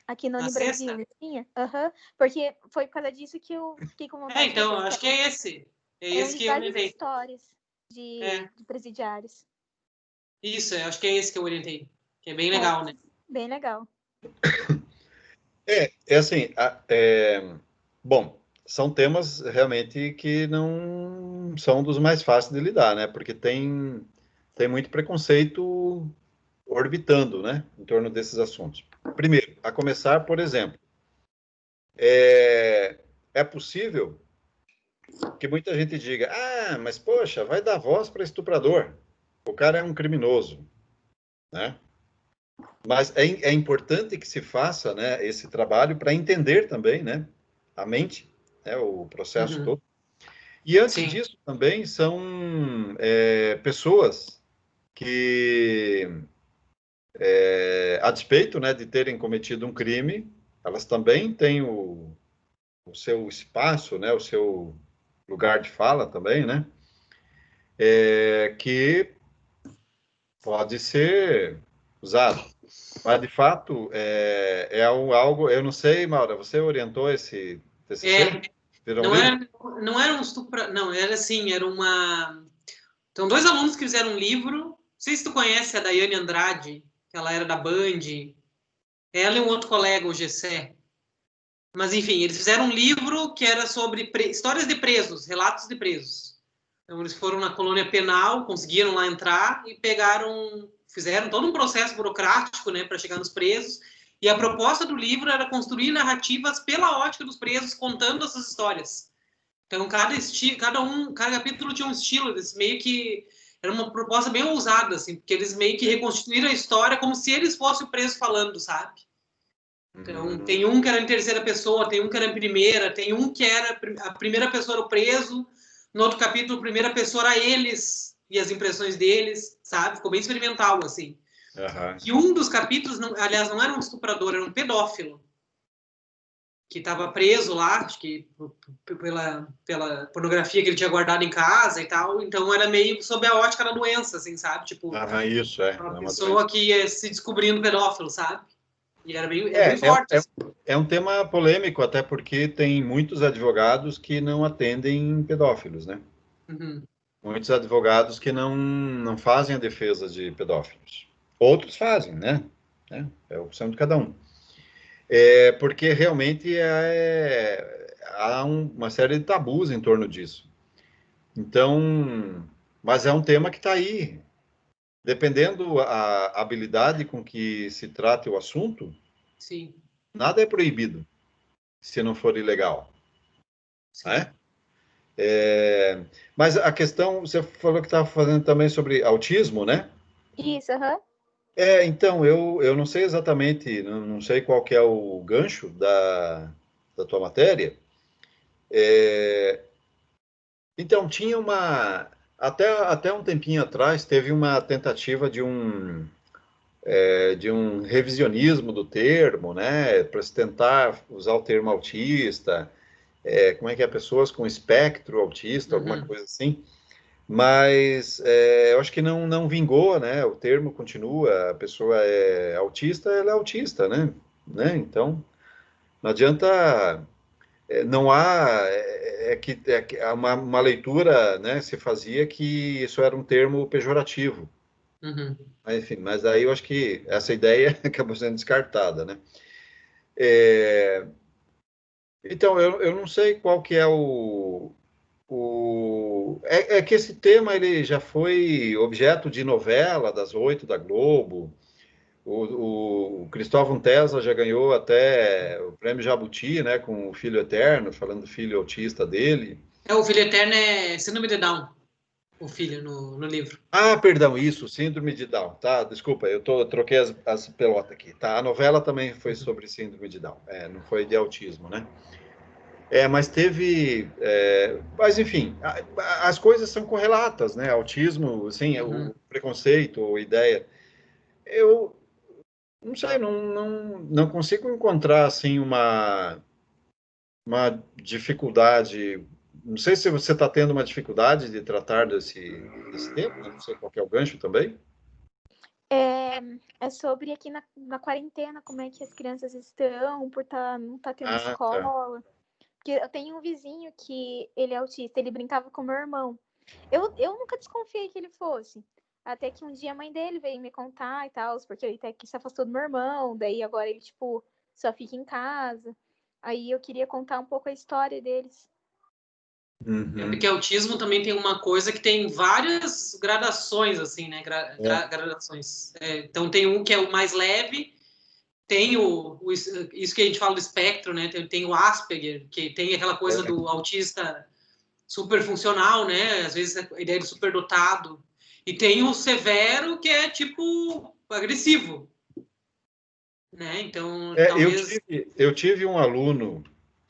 aqui no Na Brasil, sexta? não tinha? Aham. Porque foi por causa disso que eu fiquei com vontade de Então, fazer. acho que é esse. É Eram esse que eu várias orientei. histórias de É, presidiários. isso, acho que é esse que eu orientei. Que é bem É, legal, né? bem legal. É assim, bom, são temas realmente que não são dos mais fáceis de lidar, né? Porque tem muito preconceito orbitando, né, em torno desses assuntos. Primeiro, a começar, por exemplo, é possível que muita gente diga: ah, mas poxa, vai dar voz para estuprador. O cara é um criminoso, né? Mas é importante que se faça, né, esse trabalho para entender também, né, a mente, né, o processo Uhum. todo. E antes Sim. disso também são pessoas que, a despeito, né, de terem cometido um crime, elas também têm o seu espaço, né, o seu lugar de fala também, né, que pode ser usado. Mas, de fato, algo... Eu não sei, Maura, você orientou esse TCC? É, Virou um não livro? era, não era um estupro, não, era assim, era uma... Então, dois alunos que fizeram um livro, não sei se tu conhece a Daiane Andrade, que ela era da Band, ela e um outro colega, o Gessé. Mas, enfim, eles fizeram um livro que era sobre histórias de presos, relatos de presos. Então, eles foram na colônia penal, conseguiram lá entrar e fizeram todo um processo burocrático, né, para chegar nos presos. E a proposta do livro era construir narrativas pela ótica dos presos, contando essas histórias. Então, cada capítulo tinha um estilo, eles meio que... Era uma proposta bem ousada, assim, porque eles meio que reconstituíram a história como se eles fossem o preso falando, sabe? Então, tem um que era em terceira pessoa, tem um que era em primeira, tem um que era a primeira pessoa era o preso, no outro capítulo, a primeira pessoa era eles e as impressões deles, sabe? Ficou bem experimental, assim. Uhum. E um dos capítulos, aliás, não era um estuprador, era um pedófilo, que estava preso lá, acho que pela pornografia que ele tinha guardado em casa e tal, então era meio sob a ótica da doença, assim, sabe? Tipo, Isso, é uma uma doença. pessoa que ia se descobrindo pedófilo, sabe? E era bem É, é, forte, é, assim. é um tema polêmico, até porque tem muitos advogados que não atendem pedófilos, né? Uhum. Muitos advogados que não fazem a defesa de pedófilos. Outros fazem, né? É a opção de cada um. Porque realmente há uma série de tabus em torno disso. Então, mas é um tema que está aí. Dependendo a habilidade com que se trate o assunto, Sim, nada é proibido, se não for ilegal, sim. né? Mas a questão, você falou que estava fazendo também sobre autismo, né? Isso, aham. Então, eu não sei exatamente, não sei qual que é o gancho da tua matéria. Então, tinha até um tempinho atrás, teve uma tentativa de um revisionismo do termo, né, para se tentar usar o termo autista, como é que é, pessoas com espectro autista, alguma Uhum. coisa assim, mas eu acho que não vingou, né, o termo continua, a pessoa é autista, ela é autista, né, então não adianta, não há, que há uma leitura, né, se fazia que isso era um termo pejorativo, Uhum. enfim, mas aí eu acho que essa ideia acabou sendo descartada, né. É, então, eu não sei qual que é é que esse tema ele já foi objeto de novela das 8 da Globo. O Cristóvão Tesla já ganhou até o prêmio Jabuti, né, com o Filho Eterno, falando do filho autista dele. O filho eterno é síndrome de Down, o filho no livro. Ah, perdão, isso, síndrome de Down, tá? Desculpa, troquei as pelotas aqui, tá? A novela também foi Uhum. sobre síndrome de Down, não foi de autismo, né? Mas teve. Mas, enfim, as coisas são correlatas, né? Autismo, assim, Uhum. o preconceito, a ideia. Eu não sei, não consigo encontrar, assim, uma dificuldade. Não sei se você está tendo uma dificuldade de tratar desse tema, né? Não sei qual que é o gancho também. É sobre aqui na quarentena, como é que as crianças estão, por não tá tendo Ah, tá. escola. Porque eu tenho um vizinho que ele é autista, ele brincava com meu irmão. Eu nunca desconfiei que ele fosse. Até que um dia a mãe dele veio me contar e tal, porque ele até que se afastou do meu irmão, daí agora ele, tipo, só fica em casa. Aí eu queria contar um pouco a história deles. Porque Uhum. autismo também tem uma coisa que tem várias gradações, assim, né? Gradações. Então tem um que é o mais leve, tem isso que a gente fala do espectro, né? Tem o Asperger, que tem aquela coisa É. do autista super funcional, né? Às vezes a ideia de superdotado. E tem o severo, que é tipo agressivo. né? Então, Eu talvez... eu tive um aluno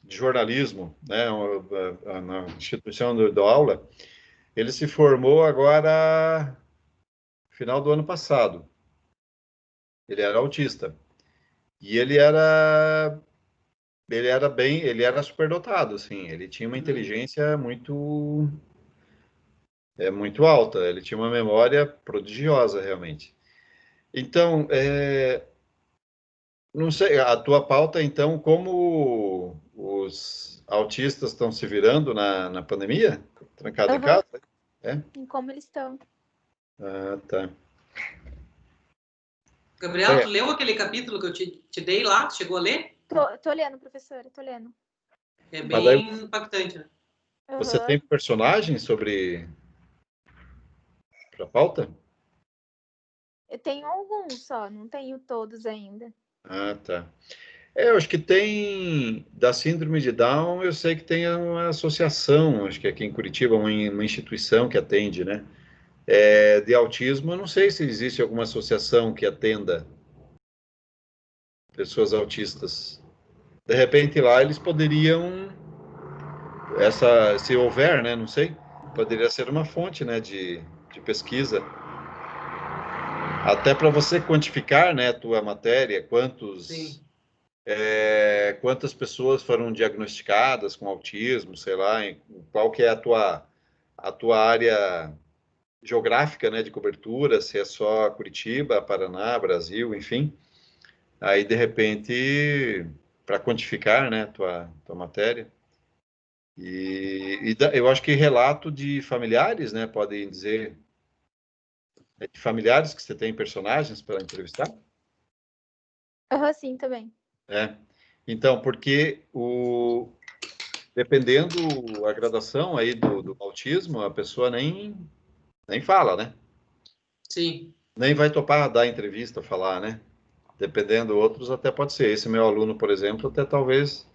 de jornalismo, né, na instituição onde eu dou aula. Ele se formou agora, final do ano passado. Ele era autista. E ele era superdotado, assim. Ele tinha uma inteligência muito alta. Ele tinha uma memória prodigiosa, realmente. Então, não sei, a tua pauta, então, como os autistas estão se virando na pandemia? Trancado em casa? É? Em como eles estão. Ah, tá. Gabriela, É, tu leu aquele capítulo que eu te dei lá? Chegou a ler? Tô lendo, professora, tô lendo. É mas daí bem impactante, né? você tem personagens sobre a pauta? Eu tenho alguns só, não tenho todos ainda. Ah, tá. Eu acho que tem, da síndrome de Down, eu sei que tem uma associação, acho que aqui em Curitiba, uma instituição que atende, né? De autismo, eu não sei se existe alguma associação que atenda pessoas autistas. De repente lá eles poderiam, se houver, né? Não sei, poderia ser uma fonte, né, de pesquisa. Até para você quantificar, né, tua matéria, Sim. quantas pessoas foram diagnosticadas com autismo, sei lá, qual que é a tua área geográfica, né, de cobertura, se é só Curitiba, Paraná, Brasil, enfim. Aí, de repente, para quantificar, né, tua matéria. Eu acho que relato de familiares, né, podem dizer, de familiares que você tem personagens para entrevistar? Sim, também. Então, porque dependendo a gradação aí do autismo, a pessoa nem fala, né? Sim. Nem vai topar dar entrevista, falar, né? Dependendo, outros até pode ser. Esse meu aluno, por exemplo, até talvez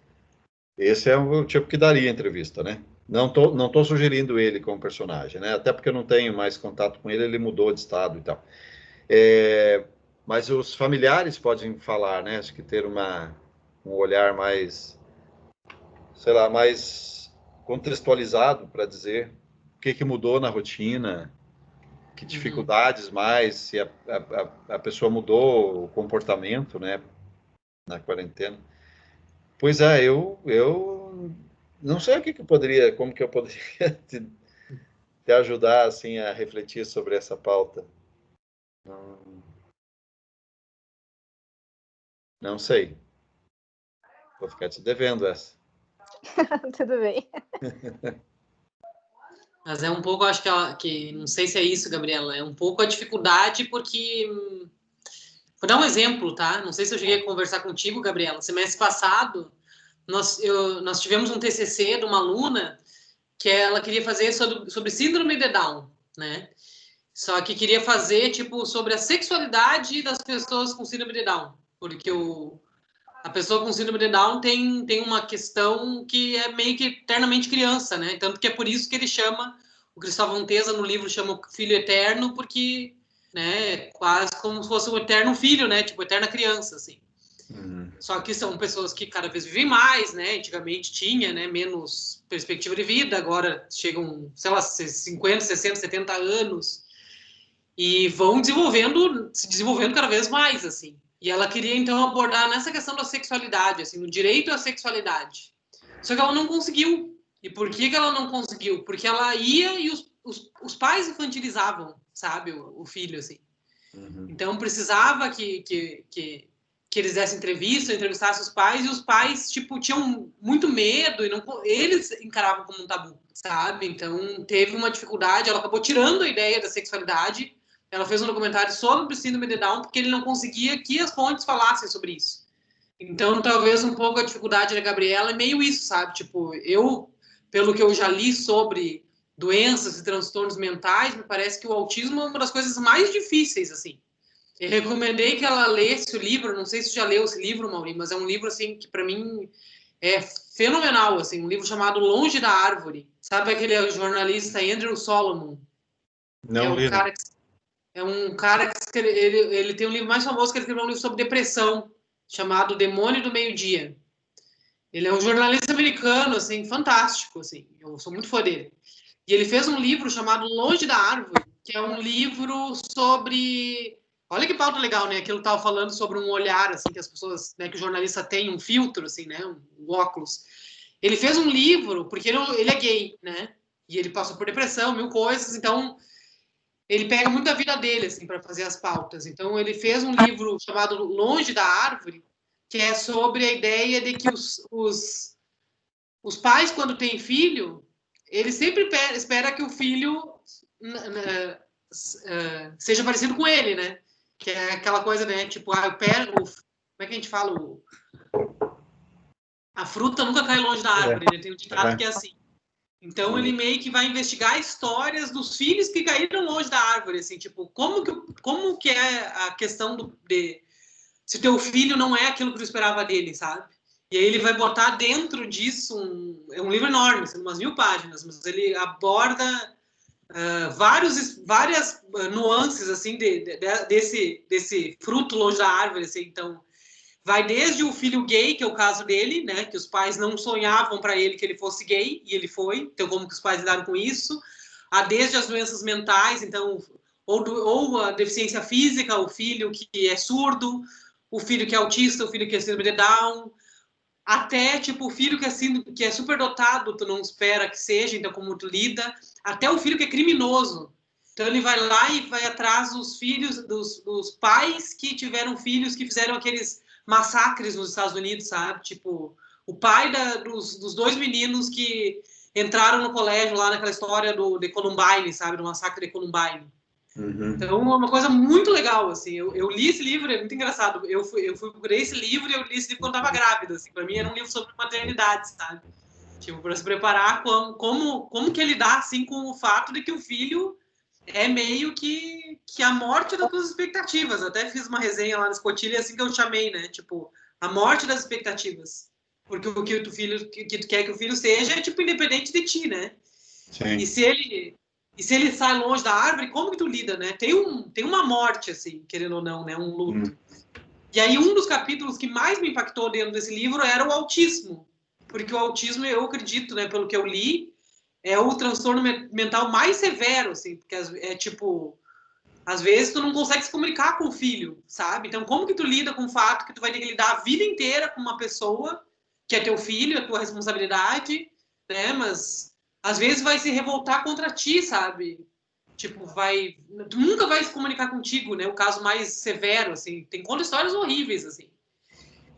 esse é o tipo que daria entrevista, né? Não tô sugerindo ele como personagem, né? Até porque eu não tenho mais contato com ele, ele mudou de estado e tal. Mas os familiares podem falar, né? Acho que ter um olhar mais, sei lá, mais contextualizado para dizer o que mudou na rotina, que dificuldades mais, se a pessoa mudou o comportamento, né, na quarentena. Pois é, eu não sei como que eu poderia te ajudar, assim, a refletir sobre essa pauta. Não, não sei. Vou ficar te devendo essa. Tudo bem. Mas é um pouco, acho que não sei se é isso, Gabriela, é um pouco a dificuldade, porque. Vou dar um exemplo, tá? Não sei se eu cheguei a conversar contigo, Gabriela. Semestre passado, nós tivemos um TCC de uma aluna que ela queria fazer sobre síndrome de Down, né? Só que queria fazer, tipo, sobre a sexualidade das pessoas com síndrome de Down. Porque a pessoa com síndrome de Down tem uma questão que é meio que eternamente criança, né? Tanto que é por isso que ele chama, o Cristóvão Teza no livro chama o filho eterno, porque, né, quase como se fosse um eterno filho, né? Tipo, eterna criança, assim. Só que são pessoas que cada vez vivem mais, né? Antigamente tinha, né, menos perspectiva de vida, agora chegam, sei lá, 50, 60, 70 anos e vão se desenvolvendo cada vez mais, assim. E ela queria, então, abordar nessa questão da sexualidade, assim, no direito à sexualidade. Só que ela não conseguiu. E por que ela não conseguiu? Porque ela ia e os pais infantilizavam, sabe, o filho, assim. Então, precisava que eles dessem entrevistassem os pais, e os pais, tipo, tinham muito medo, e não, eles encaravam como um tabu, sabe? Então, teve uma dificuldade, ela acabou tirando a ideia da sexualidade, ela fez um documentário sobre o síndrome de Down, porque ele não conseguia que as fontes falassem sobre isso. Então, talvez um pouco a dificuldade da Gabriela é meio isso, sabe? Tipo, pelo que eu já li sobre doenças e transtornos mentais, me parece que o autismo é uma das coisas mais difíceis, assim. Eu recomendei que ela lesse o livro, não sei se já leu esse livro, Mauri, mas é um livro, assim, que para mim é fenomenal, assim, um livro chamado Longe da Árvore. Sabe aquele jornalista Andrew Solomon? É Não um li, não. cara que, é um cara que ele tem um livro mais famoso, que ele escreveu um livro sobre depressão. chamado Demônio do Meio-Dia. Ele é um jornalista americano, assim, fantástico, assim. Eu sou muito fã dele. E ele fez um livro chamado Longe da Árvore, que é um livro sobre... Olha que pauta legal, né? Aquilo que eu estava falando sobre um olhar, assim, que as pessoas... Né, que o jornalista tem um filtro, assim, né? Um óculos. Ele fez um livro, porque ele é gay, né? E ele passou por depressão, 1000 coisas, então... Ele pega muito da vida dele, assim, para fazer as pautas. Então, ele fez um livro chamado Longe da Árvore, que é sobre a ideia de que os pais, quando têm filho, eles sempre esperam que o filho seja parecido com ele, né? Que é aquela coisa, né? Tipo, eu pego... Como é que a gente fala? A fruta nunca cai longe da árvore, né? Tem um ditado que é assim. Então, ele meio que vai investigar histórias dos filhos que caíram longe da árvore, assim, tipo, como que é a questão de se teu filho não é aquilo que tu esperava dele, sabe? E aí ele vai botar dentro disso é um livro enorme, são umas 1000 páginas, mas ele aborda várias nuances, assim, desse fruto longe da árvore, assim, então... Vai desde o filho gay, que é o caso dele, né? Que os pais não sonhavam para ele que ele fosse gay, e ele foi. Então, como que os pais lidaram com isso? Desde as doenças mentais, então, ou a deficiência física, o filho que é surdo, o filho que é autista, o filho que é síndrome de Down, até, tipo, o filho que é superdotado, tu não espera que seja, então como tu lida, até o filho que é criminoso. Então ele vai lá e vai atrás dos filhos, dos pais que tiveram filhos que fizeram aqueles massacres nos Estados Unidos, sabe? Tipo, o pai dos 2 meninos que entraram no colégio lá naquela história de Columbine, sabe? Do massacre de Columbine. Uhum. Então, é uma coisa muito legal, assim. Eu li esse livro, é muito engraçado. Eu procurei esse livro e eu li esse livro quando estava grávida, assim. Para mim era um livro sobre maternidade, sabe? Tipo, para se preparar como que ele dá, assim, com o fato de que o filho é meio que a morte das tuas expectativas. Até fiz uma resenha lá na Escotilha, assim que eu chamei, né? Tipo, a morte das expectativas. Porque o que tu quer que o filho seja é, tipo, independente de ti, né? Sim. E se ele sai longe da árvore, como que tu lida, né? Tem uma morte, assim, querendo ou não, né? Um luto. E aí, um dos capítulos que mais me impactou dentro desse livro era o autismo. Porque o autismo, eu acredito, né, pelo que eu li, é o transtorno mental mais severo, assim, porque é tipo, às vezes tu não consegue se comunicar com o filho, sabe? Então, como que tu lida com o fato que tu vai ter que lidar a vida inteira com uma pessoa que é teu filho, é tua responsabilidade, né? Mas às vezes vai se revoltar contra ti, sabe? Tipo, tu nunca vai se comunicar contigo, né? O caso mais severo, assim, conta histórias horríveis, assim.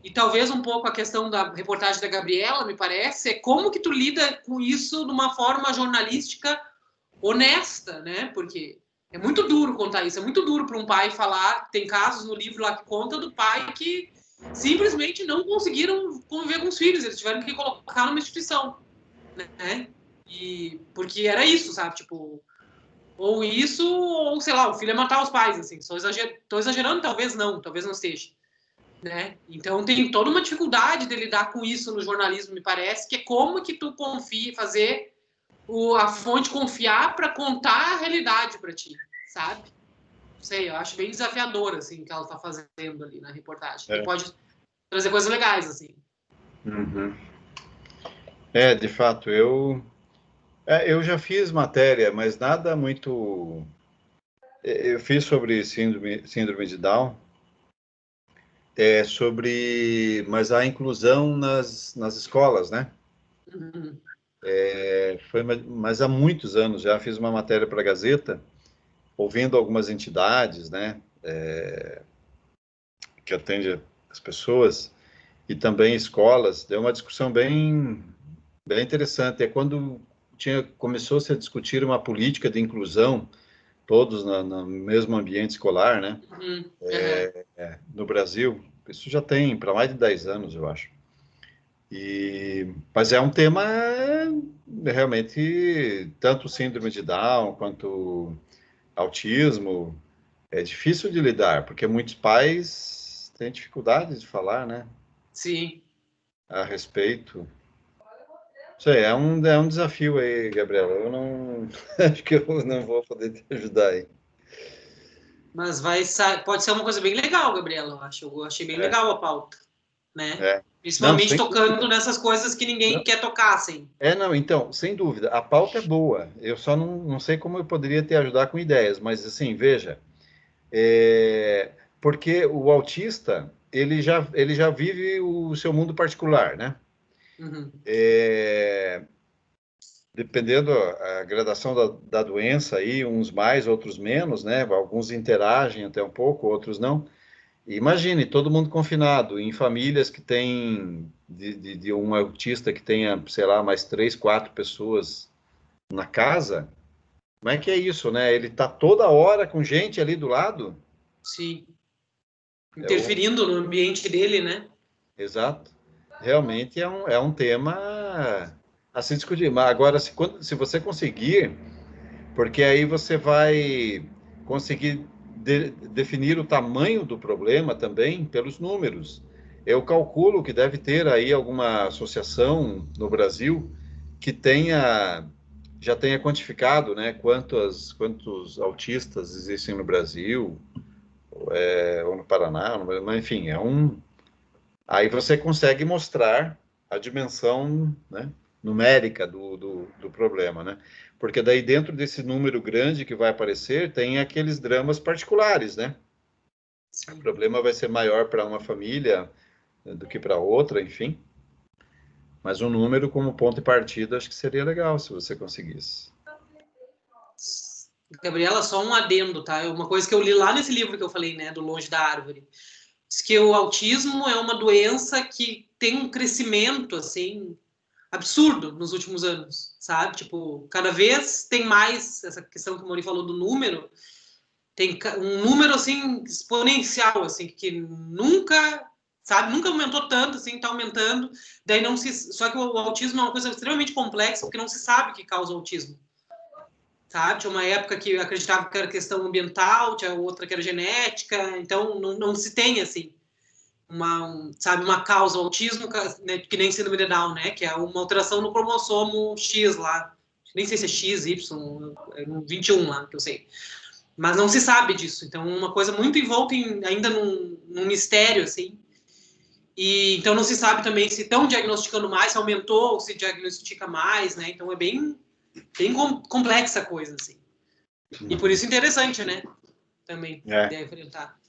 E talvez um pouco a questão da reportagem da Gabriela, me parece, é como que tu lida com isso de uma forma jornalística honesta, né? Porque é muito duro contar isso, é muito duro para um pai falar. Tem casos no livro lá que conta do pai que simplesmente não conseguiram conviver com os filhos, eles tiveram que colocar numa instituição, né? E porque era isso, sabe? Tipo, ou isso, ou sei lá, o filho é matar os pais, assim. Tô exagerando, talvez não esteja. Né? Então tem toda uma dificuldade de lidar com isso no jornalismo, me parece, que é como que tu fazer a fonte confiar para contar a realidade para ti, sabe? Não sei, eu acho bem desafiador, assim, que ela tá fazendo ali na reportagem. E pode trazer coisas legais, assim. Uhum. De fato, eu já fiz matéria, mas nada muito... Eu fiz sobre síndrome de Down, mas a inclusão nas escolas, né? Uhum. Mas há muitos anos já fiz uma matéria para a Gazeta, ouvindo algumas entidades, né? Que atende as pessoas, e também escolas. Deu uma discussão bem interessante. É quando começou-se a discutir uma política de inclusão, todos no mesmo ambiente escolar, né? Uhum. No Brasil. Isso já tem para mais de 10 anos, eu acho. Mas é um tema realmente, tanto síndrome de Down quanto autismo, é difícil de lidar, porque muitos pais têm dificuldade de falar, né? Sim. A respeito. Isso aí, é um desafio aí, Gabriela. Eu não... Acho que eu não vou poder te ajudar aí. Mas pode ser uma coisa bem legal, Gabriela, eu acho. Eu achei bem legal a pauta. né? É. Principalmente Não, tocando nessas coisas que ninguém quer tocar, assim. não, então, sem dúvida, a pauta é boa. Eu só não sei como eu poderia te ajudar com ideias, mas assim, veja, porque o autista, ele já vive o seu mundo particular, né? Uhum. Dependendo a gradação da doença aí, uns mais, outros menos, né? Alguns interagem até um pouco, outros não. Imagine todo mundo confinado, em famílias que tem de um autista que tenha, sei lá, mais 3, 4 pessoas na casa. Como é que é isso, né? Ele tá toda hora com gente ali do lado? Sim. É o... Interferindo no ambiente dele, né? Exato. Realmente é um tema a se discutir. Mas agora, se você conseguir, porque aí você vai conseguir definir o tamanho do problema também pelos números. Eu calculo que deve ter aí alguma associação no Brasil que já tenha quantificado, né, quantos autistas existem no Brasil, ou no Paraná, mas enfim, aí você consegue mostrar a dimensão, né, numérica do problema, né? Porque daí dentro desse número grande que vai aparecer, tem aqueles dramas particulares, né? O Sim. problema vai ser maior para uma família do que para outra, enfim. Mas um número como ponto de partida, acho que seria legal se você conseguisse. Gabriela, só um adendo, tá? Uma coisa que eu li lá nesse livro que eu falei, né, do Longe da Árvore. Diz que o autismo é uma doença que tem um crescimento, assim, absurdo nos últimos anos, sabe? Tipo, cada vez tem mais essa questão que o Mori falou do número, tem um número, assim, exponencial, assim, que nunca, sabe? Nunca aumentou tanto, assim, tá aumentando. Daí não se... Só que o autismo é uma coisa extremamente complexa, porque não se sabe o que causa o autismo. Sabe? Tinha uma época que acreditava que era questão ambiental, tinha outra que era genética, então não se tem, assim, sabe, uma causa autismo, né, que nem síndrome de Down, né, que é uma alteração no cromossomo X lá, nem sei se é X, Y, é no 21 lá, que eu sei, mas não se sabe disso, então uma coisa muito envolta ainda num mistério, assim, e então não se sabe também se estão diagnosticando mais, se aumentou ou se diagnostica mais, né, então é bem complexa a coisa, assim. E por isso interessante, né? Também, de enfrentar.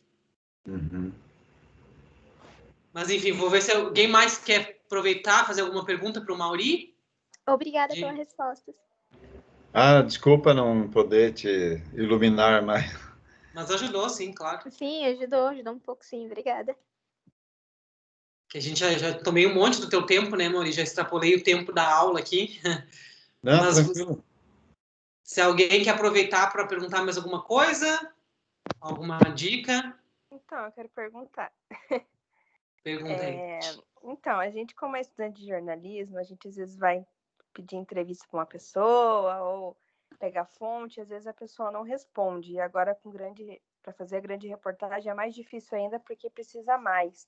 Uhum. Mas enfim, vou ver se alguém mais quer aproveitar, fazer alguma pergunta para o Mauri. Obrigada pelas respostas. Desculpa não poder te iluminar mais. Mas ajudou, sim, claro. Sim, ajudou um pouco, sim, obrigada. Que a gente já tomei um monte do teu tempo, né, Mauri? Já extrapolei o tempo da aula aqui. Não, Mas tranquilo. se alguém quer aproveitar para perguntar mais alguma coisa, alguma dica, Então, eu quero perguntar. pergunta aí. Então, a gente, como é estudante de jornalismo, a gente às vezes vai pedir entrevista com uma pessoa ou pegar fonte, às vezes a pessoa não responde. E agora, para fazer a grande reportagem, é mais difícil ainda porque precisa mais.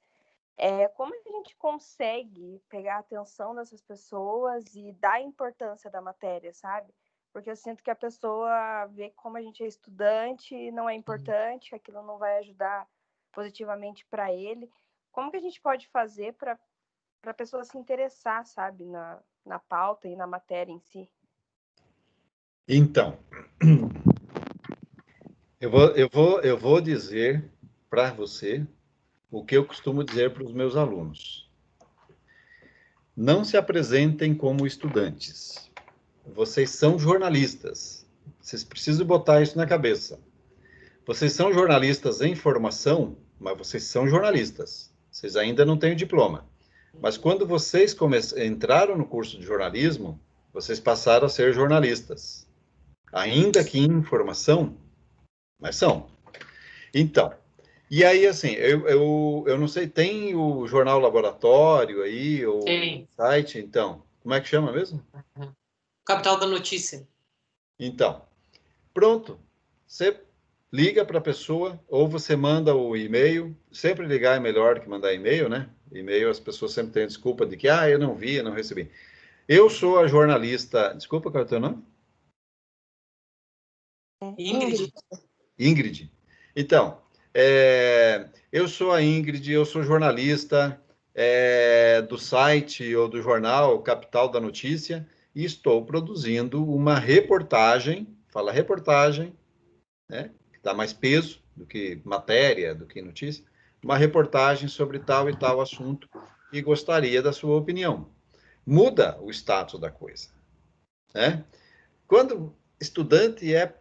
Como a gente consegue pegar a atenção dessas pessoas e dar a importância da matéria, sabe? Porque eu sinto que a pessoa vê como a gente é estudante, não é importante, aquilo não vai ajudar positivamente para ele. Como que a gente pode fazer para a pessoa se interessar, sabe, na pauta e na matéria em si? Então, eu vou dizer para você o que eu costumo dizer para os meus alunos. Não se apresentem como estudantes. Vocês são jornalistas. Vocês precisam botar isso na cabeça. Vocês são jornalistas em formação, mas vocês são jornalistas. Vocês ainda não têm o diploma. Mas quando vocês entraram no curso de jornalismo, vocês passaram a ser jornalistas. Ainda que em formação, mas são. Então, e aí, assim, eu não sei, tem o jornal Laboratório aí, ou Tem. site, então, como é que chama mesmo? Capital da Notícia. Então, pronto. Você liga para a pessoa, ou você manda o e-mail. Sempre ligar é melhor que mandar e-mail, né? E-mail as pessoas sempre têm desculpa de que, eu não vi, eu não recebi. Eu sou a jornalista. Desculpa, qual é o teu nome? Ingrid. Ingrid. Então, eu sou a Ingrid, eu sou jornalista, do site ou do jornal Capital da Notícia e estou produzindo uma reportagem, fala reportagem, né, que dá mais peso do que matéria, do que notícia, uma reportagem sobre tal e tal assunto e gostaria da sua opinião. Muda o status da coisa, né? Quando estudante é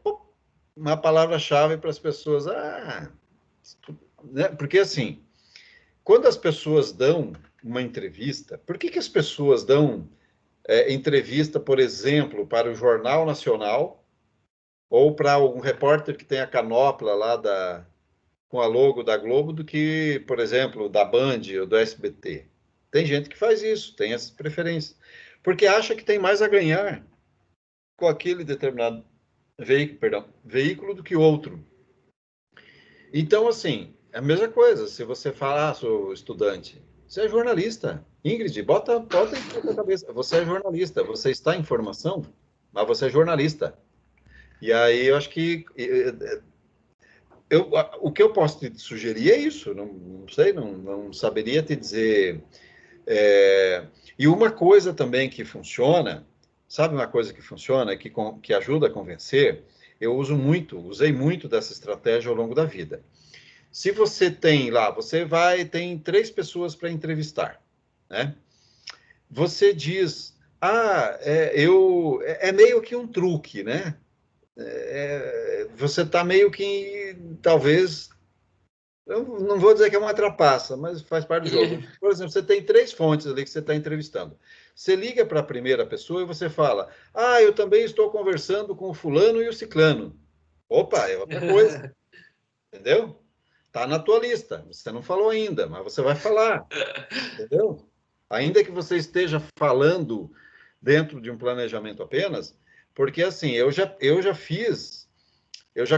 uma palavra-chave para as pessoas, né? Porque assim, quando as pessoas dão uma entrevista, por que as pessoas dão entrevista, por exemplo, para o Jornal Nacional ou para um repórter que tem a canopla lá com a logo da Globo do que, por exemplo, da Band ou do SBT? Tem gente que faz isso, tem essas preferências, porque acha que tem mais a ganhar com aquele determinado veículo do que outro. Então, assim, é a mesma coisa. Se você fala, sou estudante, você é jornalista. Ingrid, bota em sua cabeça. Você é jornalista, você está em formação, mas você é jornalista. E aí, eu acho que o que eu posso te sugerir é isso. Não sei, não saberia te dizer. E uma coisa também que funciona, sabe uma coisa que funciona, que ajuda a convencer? Eu usei muito dessa estratégia ao longo da vida. Se você tem lá, tem 3 pessoas para entrevistar, né? Você diz, é meio que um truque, né? Você está meio que, talvez, eu não vou dizer que é uma trapaça, mas faz parte do jogo. Por exemplo, você tem 3 fontes ali que você está entrevistando. Você liga para a primeira pessoa e você fala, eu também estou conversando com o fulano e o ciclano. Opa, é outra coisa, entendeu? Está na tua lista, você não falou ainda, mas você vai falar, entendeu? Ainda que você esteja falando dentro de um planejamento apenas, porque assim, eu já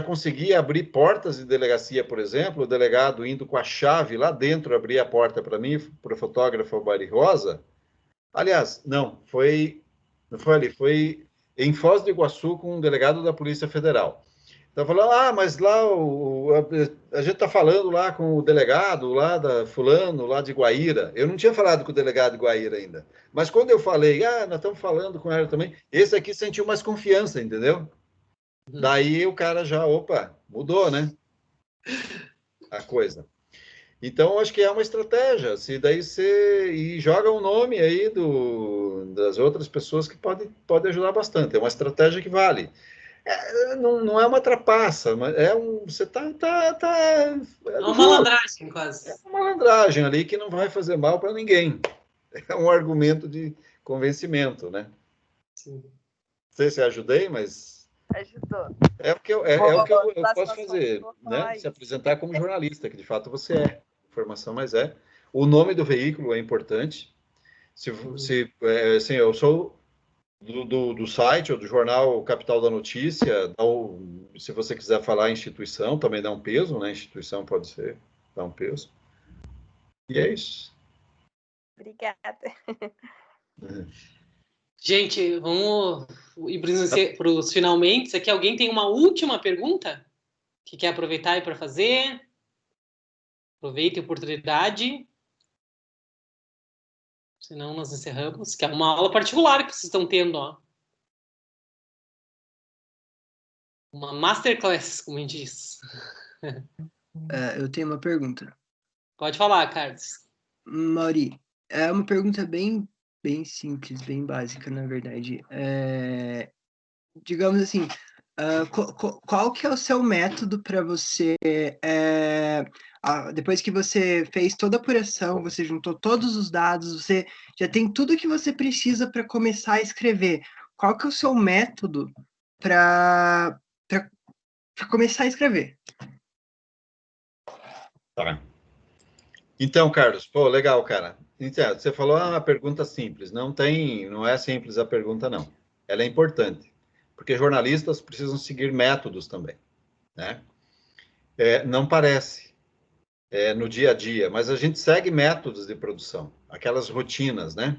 consegui abrir portas de delegacia, por exemplo, o delegado indo com a chave lá dentro abrir a porta para mim, para o fotógrafo Bari Rosa. Aliás, não foi ali, foi em Foz do Iguaçu com um delegado da Polícia Federal. Tá falando, mas lá a gente está falando lá com o delegado lá da fulano, lá de Guaíra. Eu não tinha falado com o delegado de Guaíra ainda. Mas quando eu falei, nós estamos falando com ela também, esse aqui sentiu mais confiança, entendeu? Daí o cara já, mudou, né? A coisa. Então, acho que é uma estratégia. Se daí e joga o nome aí das outras pessoas que pode ajudar bastante. É uma estratégia que vale. Não é uma trapaça, mas você tá é uma malandragem, quase. É uma malandragem ali que não vai fazer mal para ninguém. É um argumento de convencimento, né? Sim. Não sei se ajudei, mas ajudou. É o que eu posso fazer, né? Se apresentar como jornalista, que de fato você é. Informação, mas é. O nome do veículo é importante. Assim, eu sou do site ou do jornal Capital da Notícia, se você quiser falar instituição, também dá um peso, né? Instituição pode ser, dá um peso. E é isso. Obrigada. Gente, vamos ir para os finalmente. Aqui alguém tem uma última pergunta que quer aproveitar aí para fazer? Aproveite a oportunidade. Senão nós encerramos, que é uma aula particular que vocês estão tendo, ó. Uma masterclass, como a gente diz. Eu tenho uma pergunta. Pode falar, Carlos. Mauri, é uma pergunta bem simples, bem básica, na verdade. Digamos assim, qual que é o seu método para você, depois que você fez toda a apuração, você juntou todos os dados, você já tem tudo que você precisa para começar a escrever. Qual que é o seu método para começar a escrever? Tá. Então, Carlos, legal, cara. Então, você falou uma pergunta simples. Não é simples a pergunta, não. Ela é importante, porque jornalistas precisam seguir métodos também, né? Não parece no dia a dia, mas a gente segue métodos de produção, aquelas rotinas, né?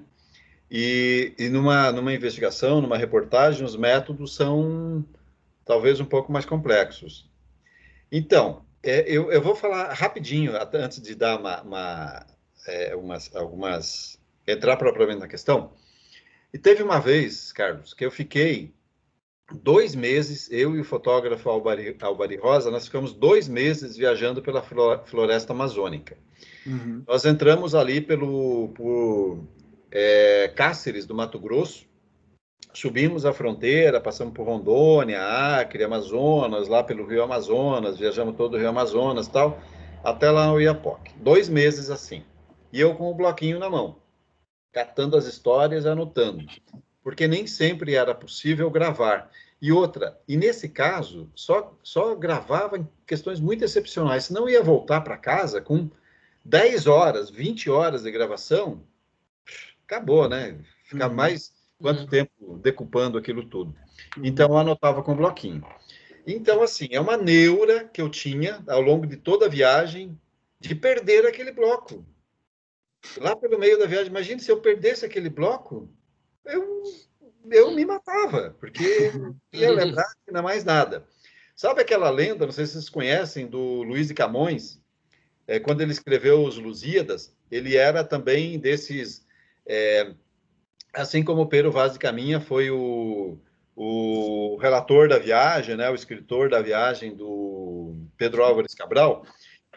E numa investigação, numa reportagem, os métodos são talvez um pouco mais complexos. Então, eu vou falar rapidinho, antes de dar entrar propriamente na questão. E teve uma vez, Carlos, que eu fiquei 2 meses, eu e o fotógrafo Albari Rosa, nós ficamos 2 meses viajando pela floresta amazônica. Uhum. Nós entramos ali por Cáceres, do Mato Grosso, subimos a fronteira, passamos por Rondônia, Acre, Amazonas, lá pelo Rio Amazonas, viajamos todo o Rio Amazonas e tal, até lá no Iapoque. 2 meses assim. E eu com o bloquinho na mão, catando as histórias, anotando. Porque nem sempre era possível gravar. E outra, e nesse caso, só gravava em questões muito excepcionais. Senão ia voltar para casa com 10 horas, 20 horas de gravação, acabou, né? Ficar mais quanto tempo decupando aquilo tudo. Então, eu anotava com bloquinho. Então, assim, é uma neura que eu tinha ao longo de toda a viagem de perder aquele bloco. Lá pelo meio da viagem, imagine se eu perdesse aquele bloco, eu me matava, porque não ia lembrar de ainda mais nada. Sabe aquela lenda, não sei se vocês conhecem, do Luiz de Camões, quando ele escreveu os Lusíadas, ele era também desses... assim como o Pero Vaz de Caminha foi o relator da viagem, né, o escritor da viagem do Pedro Álvares Cabral,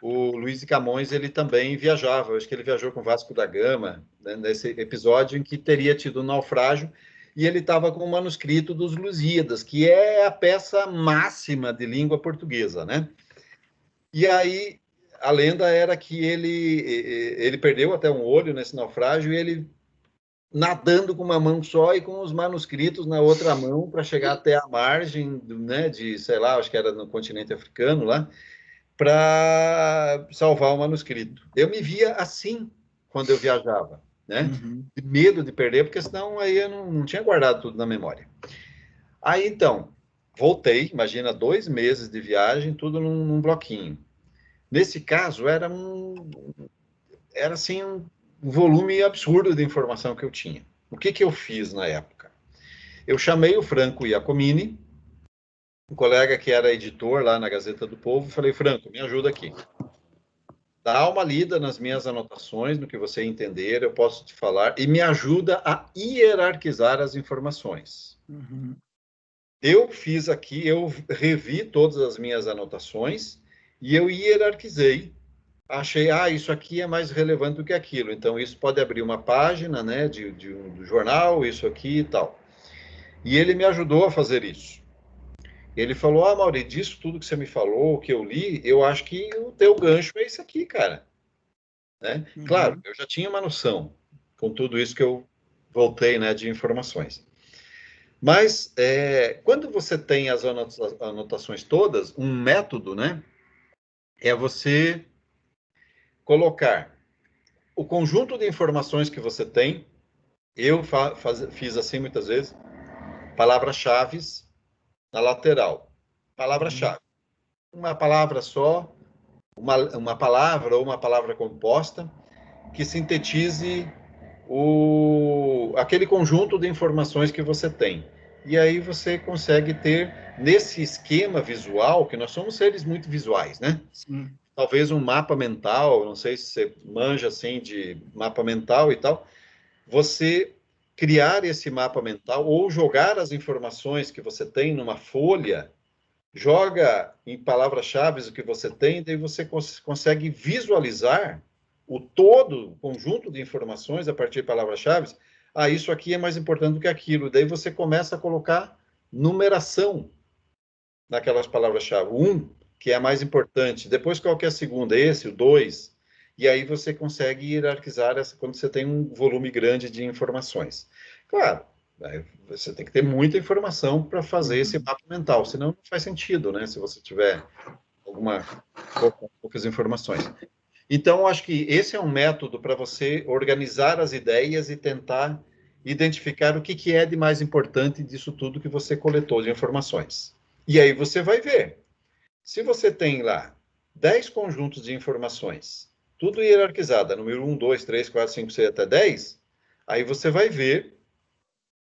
o Luiz de Camões, ele também viajava, eu acho que ele viajou com Vasco da Gama, né, nesse episódio em que teria tido um naufrágio, e ele estava com o manuscrito dos Lusíadas, que é a peça máxima de língua portuguesa, né? E aí, a lenda era que ele perdeu até um olho nesse naufrágio, e ele nadando com uma mão só e com os manuscritos na outra mão para chegar até a margem, né, de, sei lá, acho que era no continente africano lá, para salvar o manuscrito. Eu me via assim quando eu viajava, né? De medo de perder, porque senão aí eu não tinha guardado tudo na memória. Aí então, voltei, imagina 2 meses de viagem, tudo num bloquinho. Nesse caso, era assim, um volume absurdo de informação que eu tinha. O que eu fiz na época? Eu chamei o Franco Iacomini, um colega que era editor lá na Gazeta do Povo, e falei, Franco, me ajuda aqui. Dá uma lida nas minhas anotações, no que você entender, eu posso te falar, e me ajuda a hierarquizar as informações. Eu fiz aqui, eu revi todas as minhas anotações e eu hierarquizei. Achei, isso aqui é mais relevante do que aquilo. Então, isso pode abrir uma página, né, do jornal, isso aqui e tal. E ele me ajudou a fazer isso. Ele falou, Mauri, disso tudo que você me falou, que eu li, eu acho que o teu gancho é isso aqui, cara. Né? Claro, eu já tinha uma noção com tudo isso que eu voltei, né, de informações. Mas, quando você tem as anotações todas, um método, né, é você colocar o conjunto de informações que você tem. Eu fiz assim muitas vezes, palavras-chave na lateral. Palavra-chave. Uma palavra só, uma palavra ou uma palavra composta que sintetize aquele conjunto de informações que você tem. E aí você consegue ter, nesse esquema visual, que nós somos seres muito visuais, né? Sim. Talvez um mapa mental, não sei se você manja assim de mapa mental e tal, você criar esse mapa mental ou jogar as informações que você tem numa folha, joga em palavras-chave o que você tem, e daí você consegue visualizar o todo, o conjunto de informações a partir de palavras-chave. Isso aqui é mais importante do que aquilo. Daí você começa a colocar numeração naquelas palavras-chave. 1, que é a mais importante. Depois, qual que é a segunda? Esse, o 2. E aí você consegue hierarquizar quando você tem um volume grande de informações. Claro, você tem que ter muita informação para fazer esse mapa mental, senão não faz sentido, né? Se você tiver poucas informações. Então, acho que esse é um método para você organizar as ideias e tentar identificar o que é de mais importante disso tudo que você coletou de informações. E aí você vai ver. Se você tem lá 10 conjuntos de informações, tudo hierarquizado, número 1, 2, 3, 4, 5, 6 até 10, aí você vai ver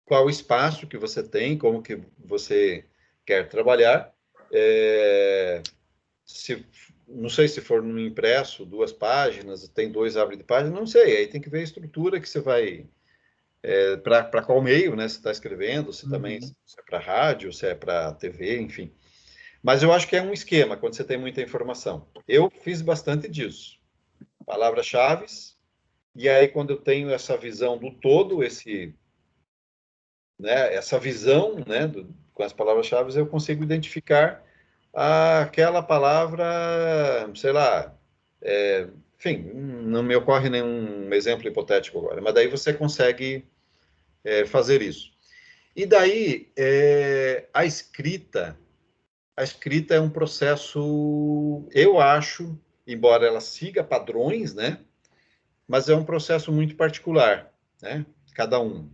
qual o espaço que você tem, como que você quer trabalhar, se não sei se for no impresso, 2 páginas, tem 2 abre de página, não sei. Aí tem que ver a estrutura que você vai... para qual meio, né? Você está escrevendo, se também se é para rádio, se é para TV, enfim. Mas eu acho que é um esquema, quando você tem muita informação. Eu fiz bastante disso. Palavras-chave, e aí quando eu tenho essa visão do todo, essa visão, né, com as palavras-chave, eu consigo identificar aquela palavra, sei lá, enfim, não me ocorre nenhum exemplo hipotético agora, mas daí você consegue fazer isso. E daí, a escrita é um processo, eu acho, embora ela siga padrões, né, mas é um processo muito particular, né, cada um.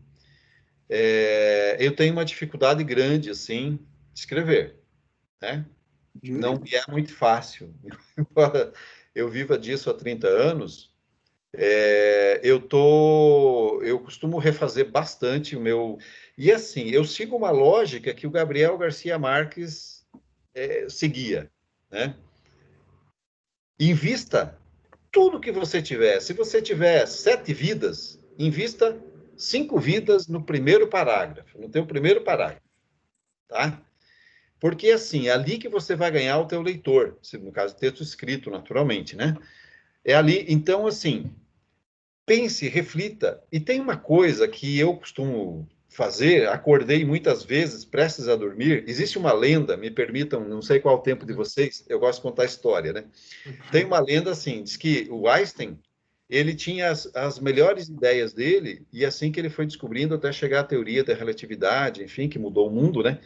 Eu tenho uma dificuldade grande, assim, de escrever, né? Não me é muito fácil. Embora eu viva disso há 30 anos, eu costumo refazer bastante o meu... E assim, eu sigo uma lógica que o Gabriel Garcia Marques seguia, né? Invista tudo que você tiver. Se você tiver 7 vidas, invista 5 vidas no primeiro parágrafo, no teu primeiro parágrafo, tá? Porque, assim, é ali que você vai ganhar o teu leitor, no caso, texto escrito, naturalmente, né? É ali, então, assim, pense, reflita. E tem uma coisa que eu costumo fazer, acordei muitas vezes, prestes a dormir, existe uma lenda, me permitam, não sei qual o tempo de vocês, eu gosto de contar história, né? Tem uma lenda, assim, diz que o Einstein, ele tinha as melhores ideias dele, e assim que ele foi descobrindo até chegar à teoria da relatividade, enfim, que mudou o mundo, né?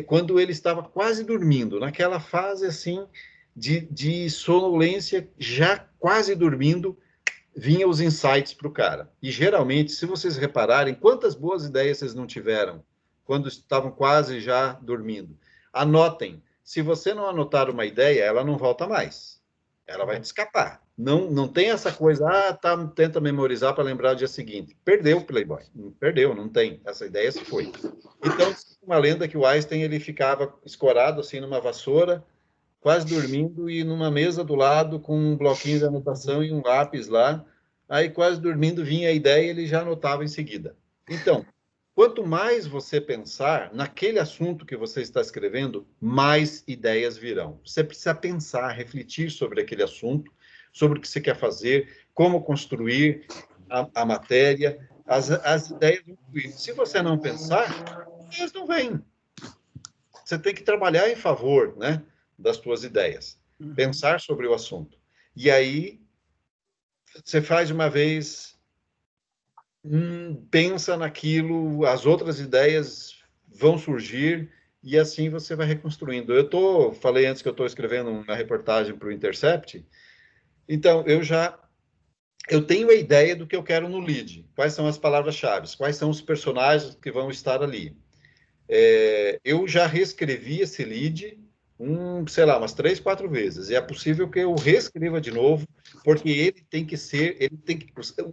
Quando ele estava quase dormindo, naquela fase assim de sonolência, já quase dormindo, vinham os insights para o cara. E geralmente, se vocês repararem, quantas boas ideias vocês não tiveram quando estavam quase já dormindo? Anotem. Se você não anotar uma ideia, ela não volta mais. Ela vai te escapar. Não tem essa coisa, tenta memorizar para lembrar o dia seguinte. Perdeu o Playboy. Perdeu, não tem. Essa ideia se foi. Então, uma lenda que o Einstein ele ficava escorado assim numa vassoura, quase dormindo, e numa mesa do lado com um bloquinho de anotação e um lápis lá. Aí, quase dormindo, vinha a ideia e ele já anotava em seguida. Então, quanto mais você pensar naquele assunto que você está escrevendo, mais ideias virão. Você precisa pensar, refletir sobre aquele assunto, sobre o que você quer fazer, como construir a matéria, as ideias vão fluir. Se você não pensar, elas não vêm. Você tem que trabalhar em favor, né, das suas ideias, pensar sobre o assunto. E aí, você faz uma vez, pensa naquilo, as outras ideias vão surgir, e assim você vai reconstruindo. Falei antes que eu estou escrevendo uma reportagem para o Intercept, então eu tenho a ideia do que eu quero no lead, quais são as palavras-chave, quais são os personagens que vão estar ali. Eu já reescrevi esse lead, sei lá, umas 3, 4 vezes. E é possível que eu reescreva de novo, porque ele tem que ser,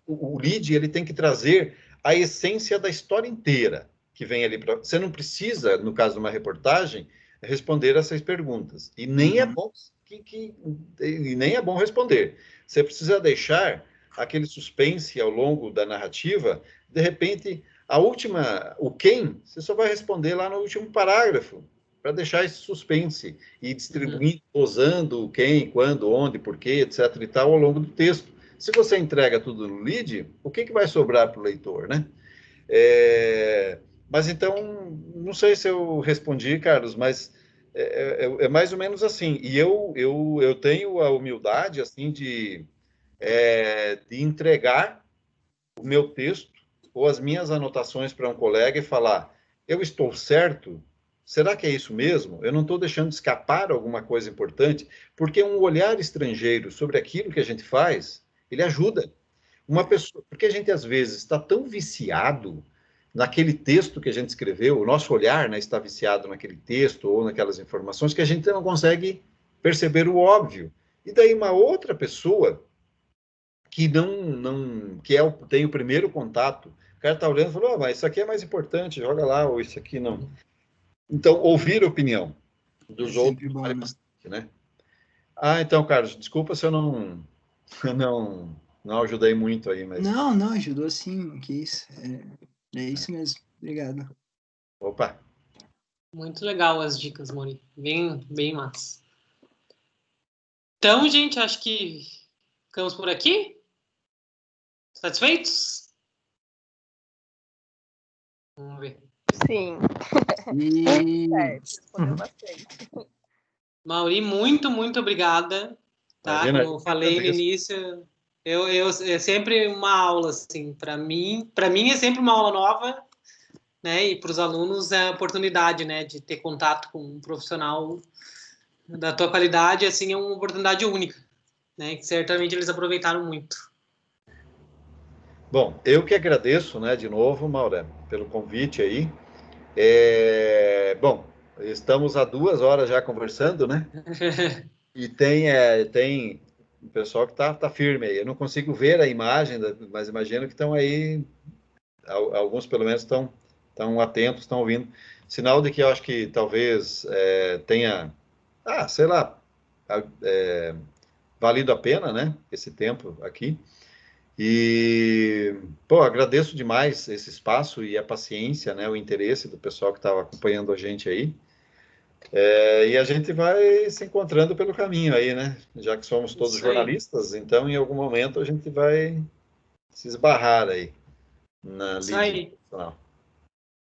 o lead ele tem que trazer a essência da história inteira que vem ali. Você não precisa, no caso de uma reportagem, responder essas perguntas. E nem é bom e nem é bom responder. Você precisa deixar aquele suspense ao longo da narrativa, de repente o quem, você só vai responder lá no último parágrafo, para deixar esse suspense e distribuindo, dosando quem, quando, onde, porquê, etc. e tal, ao longo do texto. Se você entrega tudo no lead, o que vai sobrar para o leitor, né? Mas então, não sei se eu respondi, Carlos, mas é mais ou menos assim. E eu tenho a humildade assim de entregar o meu texto ou as minhas anotações para um colega e falar, eu estou certo? Será que é isso mesmo? Eu não estou deixando escapar alguma coisa importante? Porque um olhar estrangeiro sobre aquilo que a gente faz, ele ajuda. Uma pessoa, porque a gente às vezes está tão viciado naquele texto que a gente escreveu, o nosso olhar, né, está viciado naquele texto ou naquelas informações que a gente não consegue perceber o óbvio. E daí uma outra pessoa que tem o primeiro contato, o cara está olhando e falou, mas isso aqui é mais importante, joga lá, ou isso aqui não. Então, ouvir a opinião dos outros vale bastante, né? Então, Carlos, desculpa se eu não ajudei muito aí, mas... Não, ajudou sim, que isso. É isso mesmo. Obrigado. Opa! Muito legal as dicas, Mori. Bem massa. Então, gente, acho que ficamos por aqui. Satisfeitos? Vamos ver. Sim. E... Respondeu bastante. Mauri, muito obrigada. Tá? Imagina, Como eu falei no início, é sempre uma aula, assim, para mim é sempre uma aula nova, né? E para os alunos é a oportunidade, né, de ter contato com um profissional da tua qualidade, assim, é uma oportunidade única, né? Que certamente eles aproveitaram muito. Bom, eu que agradeço, né, de novo, Maura, pelo convite aí. Bom, estamos há 2 horas já conversando, né? E tem o pessoal que tá firme aí. Eu não consigo ver a imagem, mas imagino que estão aí, alguns pelo menos estão atentos, estão ouvindo. Sinal de que eu acho que talvez tenha, sei lá, valido a pena, né? Esse tempo aqui. E, pô, agradeço demais esse espaço e a paciência, né? O interesse do pessoal que estava acompanhando a gente aí. E a gente vai se encontrando pelo caminho aí, né? Já que somos todos Isso aí. jornalistas, então em algum momento a gente vai se esbarrar aí na Isso lide aí. nacional.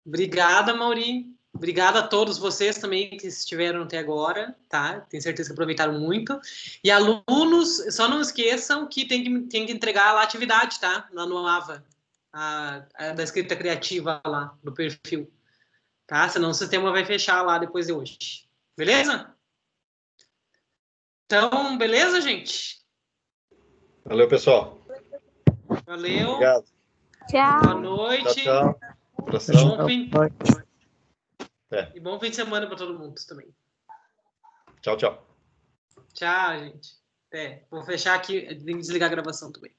Obrigada, Mauri. Obrigada a todos vocês também que estiveram até agora, tá? Tenho certeza que aproveitaram muito. E alunos, só não esqueçam que tem que entregar lá a atividade, tá? Lá no AVA, a da escrita criativa lá, no perfil. Tá? Senão o sistema vai fechar lá depois de hoje. Beleza? Então, beleza, gente? Valeu, pessoal. Valeu. Obrigado. Tchau. Boa noite. Tchau. Abração. E bom fim de semana para todo mundo também. Tchau. Tchau, gente. Vou fechar aqui, desligar a gravação também.